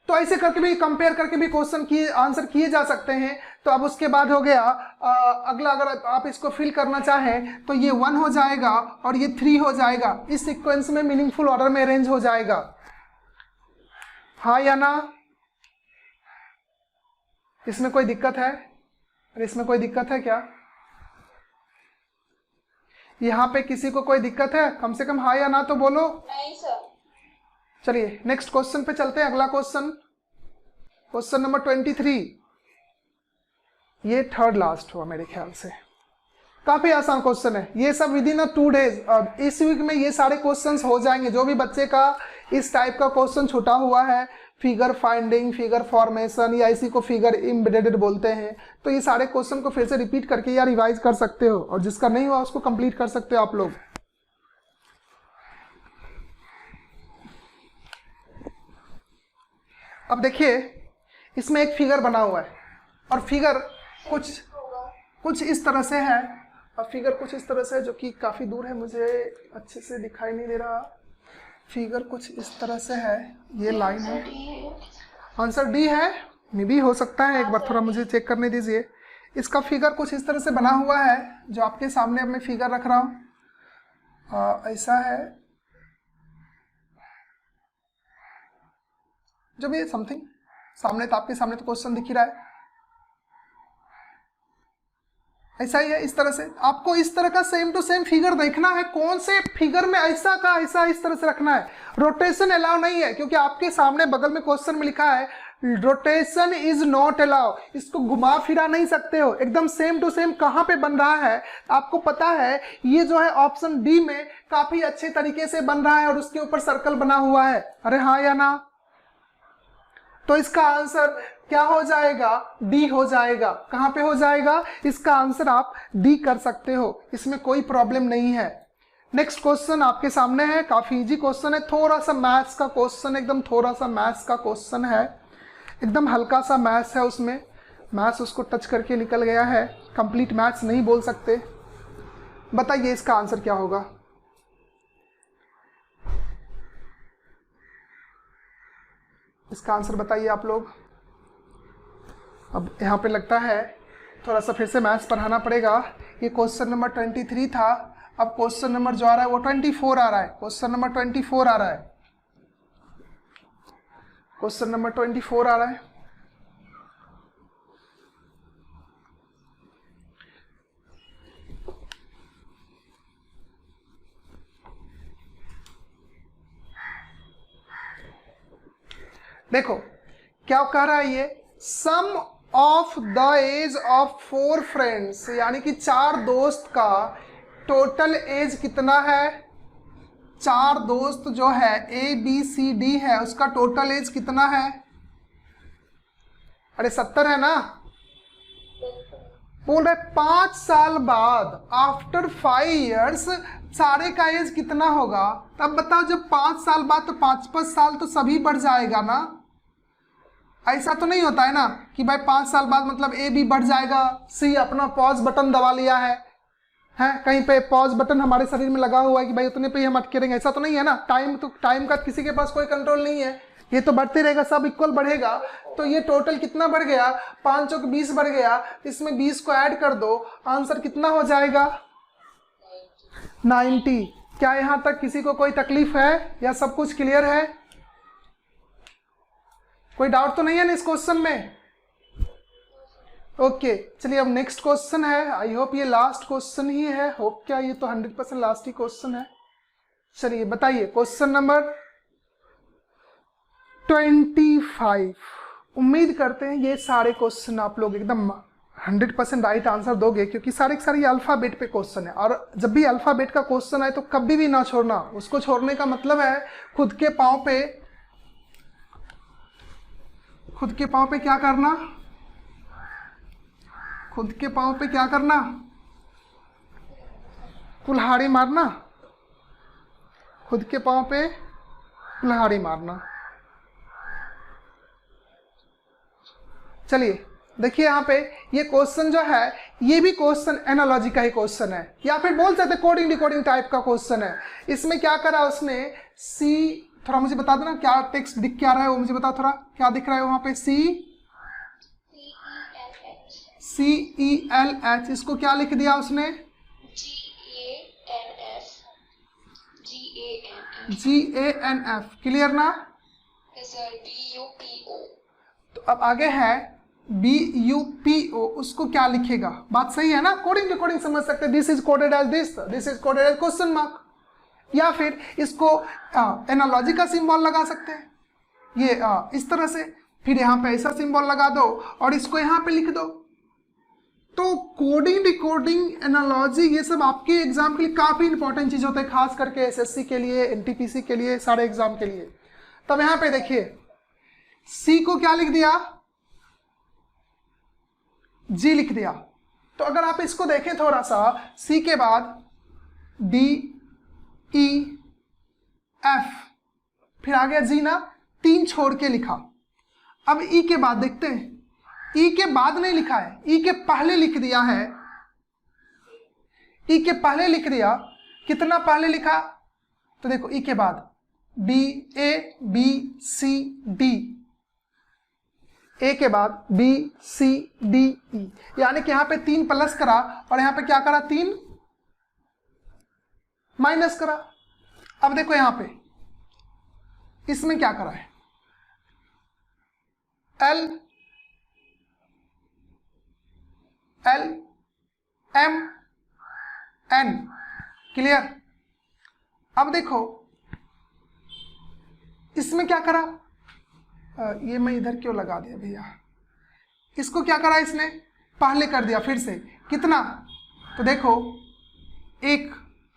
तो ऐसे करके भी कंपेयर करके भी क्वेश्चन किए आंसर किए जा सकते हैं। तो अब उसके बाद हो गया अगला, अगर आप इसको फिल करना चाहें तो ये 1 हो जाएगा और ये 3 हो जाएगा। इस सीक्वेंस में मीनिंगफुल ऑर्डर में अरेंज हो जाएगा। हाँ या ना? इसमें कोई दिक्कत है? अरे इसमें कोई दिक्कत है क्या? यहाँ पे किसी को कोई दिक्कत है? कम से कम हाँ या ना तो बोलो। नहीं सर। चलिए नेक्स्ट क्वेश्चन पे चलते हैं। अगला क्वेश्चन, क्वेश्चन नंबर 23। ये थर्ड लास्ट हुआ मेरे ख्याल से। काफी आसान क्वेश्चन है ये सब, विद इन 2 डेज। अब इस वीक में ये सारे क्वेश्चंस हो जाएंगे। जो भी बच्चे का इस टाइप का क्वेश्चन छूटा हुआ है, फिगर फाइंडिंग, फिगर फॉर्मेशन, या इसी को फिगर एम्बेडेड बोलते हैं, तो ये सारे क्वेश्चन को फिर से रिपीट करके या रिवाइज कर सकते हो, और जिसका नहीं हुआ उसको कंप्लीट कर सकते हो आप लोग। अब देखिए इसमें एक फिगर बना हुआ है, और फिगर कुछ इस तरह से है, और फिगर कुछ इस तरह से है जो कि काफ़ी दूर है, मुझे अच्छे से दिखाई नहीं दे रहा। फिगर कुछ इस तरह से है, ये लाइन है। आंसर डी है? मे भी हो सकता है, एक बार थोड़ा मुझे चेक करने दीजिए। इसका फिगर कुछ इस तरह से बना हुआ है जो आपके सामने अब मैं फिगर रख रहा हूँ। ऐसा है, जब ये समथिंग सामने, तो आपके सामने तो क्वेश्चन दिख ही रहा है, ऐसा ही है। इस तरह से आपको इस तरह का सेम टू सेम फिगर देखना है। कौन से फिगर में ऐसा का ऐसा इस तरह से रखना है। रोटेशन अलाउ नहीं है, क्योंकि आपके सामने बगल में क्वेश्चन में लिखा है रोटेशन इज नॉट अलाउ। इसको घुमा फिरा नहीं सकते हो, एकदम सेम टू सेम कहाँ पे बन रहा है आपको पता है। ये जो है ऑप्शन डी में काफी अच्छे तरीके से बन रहा है, और उसके ऊपर सर्कल बना हुआ है। अरे हाँ या ना? तो इसका आंसर क्या हो जाएगा? डी हो जाएगा। कहां पे हो जाएगा? इसका आंसर आप डी कर सकते हो, इसमें कोई प्रॉब्लम नहीं है। नेक्स्ट क्वेश्चन आपके सामने है, काफी इजी क्वेश्चन है, थोड़ा सा मैथ्स का क्वेश्चन, एकदम थोड़ा सा मैथ्स का क्वेश्चन है, एकदम हल्का सा मैथ्स है, उसमें मैथ्स उसको टच करके निकल गया है, कंप्लीट मैथ्स नहीं बोल सकते। बताइए इसका आंसर क्या होगा? इसका आंसर बताइए आप लोग। अब यहाँ पे लगता है थोड़ा सा फिर से मैथ्स पढ़ाना पड़ेगा। ये क्वेश्चन नंबर 23 था, अब क्वेश्चन नंबर जो आ रहा है वो 24 आ रहा है। क्वेश्चन नंबर 24 आ रहा है, क्वेश्चन नंबर 24 आ रहा है। देखो क्या कह रहा है ये, sum of the edge of 4 friends, यानी कि 4 दोस्त का टोटल एज कितना है? चार दोस्त जो है ABCD है उसका टोटल एज कितना है? अरे 70 है ना? बोल रहे 5 साल बाद, आफ्टर 5 इयर्स सारे का एज कितना होगा? तब बताओ, जब 5 साल बाद तो 5-5 साल तो सभी बढ़ जाएगा ना। ऐसा तो नहीं होता है ना कि भाई 5 साल बाद मतलब A भी बढ़ जाएगा, C अपना पॉज बटन दबा लिया है कहीं पे पॉज बटन हमारे शरीर में लगा हुआ है कि भाई उतने पे ही हम अटके रहेंगे, ऐसा तो नहीं है ना। टाइम का किसी के पास कोई कंट्रोल नहीं है, ये तो बढ़ते रहेगा, सब इक्वल बढ़ेगा। तो ये टोटल कितना बढ़ गया? 5 चौक 20 बढ़ गया, इसमें 20 को ऐड कर दो, आंसर कितना हो जाएगा? 90। क्या यहाँ तक किसी को कोई तकलीफ है या सब कुछ क्लियर है? कोई डाउट तो नहीं है ना इस क्वेश्चन में? ओके चलिए अब नेक्स्ट क्वेश्चन है। आई होप ये लास्ट क्वेश्चन ही है। होप क्या, ये तो 100% लास्ट ही क्वेश्चन है। चलिए बताइए क्वेश्चन नंबर 25। उम्मीद करते हैं ये सारे क्वेश्चन आप लोग एकदम 100% राइट आंसर दोगे, क्योंकि सारे के सारे अल्फाबेट पे क्वेश्चन है। और जब भी अल्फाबेट का क्वेश्चन आए तो कभी भी ना छोड़ना। उसको छोड़ने का मतलब है खुद के पाँव पे क्या करना? खुद के पाँव पे क्या करना? कुल्हाड़ी मारना। खुद के पाँव पे कुल्हाड़ी मारना। चलिए देखिए यहाँ पे ये क्वेश्चन जो है ये भी क्वेश्चन एनालॉजी का ही क्वेश्चन है, या फिर बोल सकते कोडिंग डिकोडिंग टाइप का क्वेश्चन है। इसमें क्या करा उसने? सी, थोड़ा मुझे बता देना क्या टेक्स्ट दिख क्या रहा है वो मुझे बता, थोड़ा क्या दिख रहा है वहां पे? CELH, इसको क्या लिख दिया उसने? GANF। क्लियर ना? तो अब आगे है BUPO, उसको क्या लिखेगा? बात सही है ना? कोडिंग डिकोडिंग समझ सकते हैं। This is coded as this is coded as question mark, या फिर इसको एनालॉजी का सिंबल लगा सकते हैं ये इस तरह से, फिर यहाँ पे ऐसा सिंबल लगा दो और इसको यहाँ पे लिख दो। तो कोडिंग डिकोडिंग एनालॉजी ये सब आपके एग्जाम के लिए काफी इंपॉर्टेंट चीज होते हैं, खास करके SSC के लिए, NTPC के लिए, सारे एग्जाम के लिए। तब यहाँ पे देखिए C को क्या लिख दिया? G लिख दिया। तो अगर आप इसको देखें थोड़ा सा, C के बाद D E F, फिर आ गया G ना, 3 छोड़ के लिखा। अब E के बाद देखते हैं, E के बाद नहीं लिखा है, E के पहले लिख दिया है। E के पहले लिख दिया, कितना पहले लिखा? तो देखो E के बाद B A B C D, A के बाद B C D E, यानी कि यहाँ पे 3 प्लस करा और यहाँ पे क्या करा? 3 माइनस करा। अब देखो यहाँ पे इसमें क्या करा है? L M N। क्लियर? अब देखो इसमें क्या करा? ये मैं इधर क्यों लगा दिया भैया? इसको क्या करा इसने? पहले कर दिया फिर से। कितना? तो देखो 1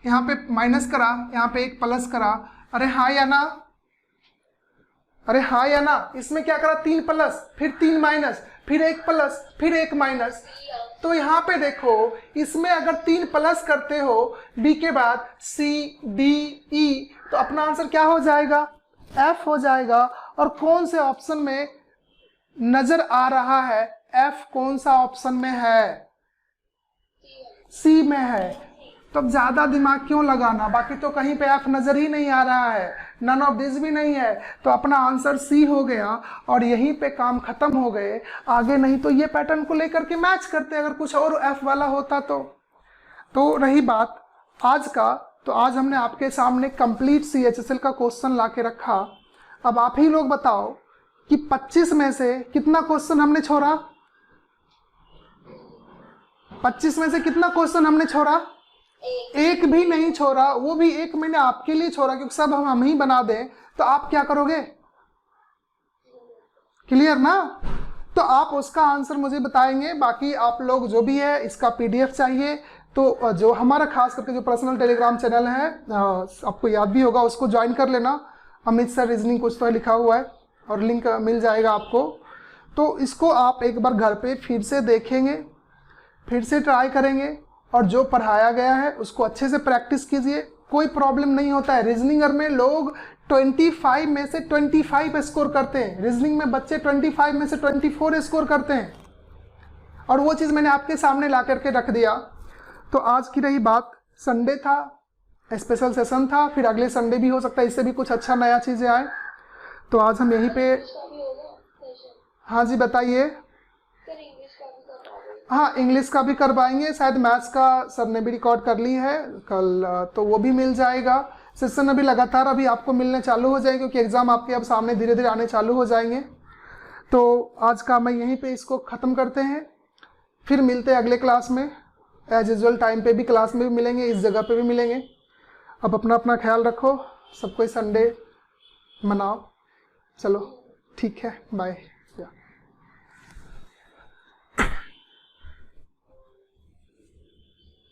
यहाँ पे माइनस करा, यहाँ पे 1 प्लस करा। अरे हाँ या ना? अरे हाँ या ना? इसमें क्या करा? 3 प्लस, फिर 3 माइनस, फिर 1 प्लस, फिर 1 माइनस। तो यहाँ पे देखो इसमें अगर 3 प्लस करते हो B के बाद C D E, तो अपना आंसर क्या हो जाएगा? F हो जाएगा। और कौन से ऑप्शन में नजर आ रहा है? F कौन सा ऑप्शन में है? C में है। तो अब ज्यादा दिमाग क्यों लगाना? बाकी तो कहीं पे F नजर ही नहीं आ रहा है, नन ऑफ दिस भी नहीं है, तो अपना आंसर C हो गया और यहीं पे काम खत्म हो गए। आगे नहीं तो ये पैटर्न को लेकर के मैच करते अगर कुछ और F वाला होता तो रही बात आज का, तो आज हमने आपके सामने कंप्लीट CHSL का क्वेश्चन ला के रखा। अब आप ही लोग बताओ कि 25 में से कितना क्वेश्चन हमने छोड़ा? 25 में से कितना क्वेश्चन हमने छोड़ा? एक भी नहीं छोड़ा। वो भी एक मैंने आपके लिए छोड़ा क्योंकि सब हम ही बना दें, तो आप क्या करोगे? क्लियर ना? तो आप उसका आंसर मुझे बताएंगे। बाकी आप लोग जो भी है इसका PDF चाहिए तो जो हमारा खास करके जो पर्सनल टेलीग्राम चैनल है, आपको याद भी होगा, उसको ज्वाइन कर लेना। अमित सर रीजनिंग कुछ तो लिखा हुआ है और लिंक मिल जाएगा आपको। तो इसको आप एक बार घर पे फिर से देखेंगे, फिर से ट्राई करेंगे और जो पढ़ाया गया है उसको अच्छे से प्रैक्टिस कीजिए। कोई प्रॉब्लम नहीं होता है। रीजनिंगर में लोग 25 में से 25 स्कोर करते हैं, रीजनिंग में बच्चे 25 में से 24 स्कोर करते हैं, और वो चीज़ मैंने आपके सामने ला करके रख दिया। तो आज की रही बात, संडे था, स्पेशल सेशन था, फिर अगले संडे भी हो सकता है इससे भी कुछ अच्छा नया चीज़ें आए। तो आज हम यहीं पे, हाँ जी बताइए। हाँ, इंग्लिश का भी करवाएंगे, शायद मैथ्स का सर ने भी रिकॉर्ड कर ली है कल, तो वो भी मिल जाएगा। सेशन अभी लगातार अभी आपको मिलने चालू हो जाएंगे, क्योंकि एग्ज़ाम आपके अब सामने धीरे धीरे आने चालू हो जाएंगे। तो आज का मैं यहीं पे इसको ख़त्म करते हैं, फिर मिलते हैं अगले क्लास में। एज यूजुअल टाइम पे भी क्लास में भी मिलेंगे, इस जगह पे भी मिलेंगे। अब अपना अपना ख्याल रखो, सब कोई संडे मनाओ। चलो ठीक है, बाय।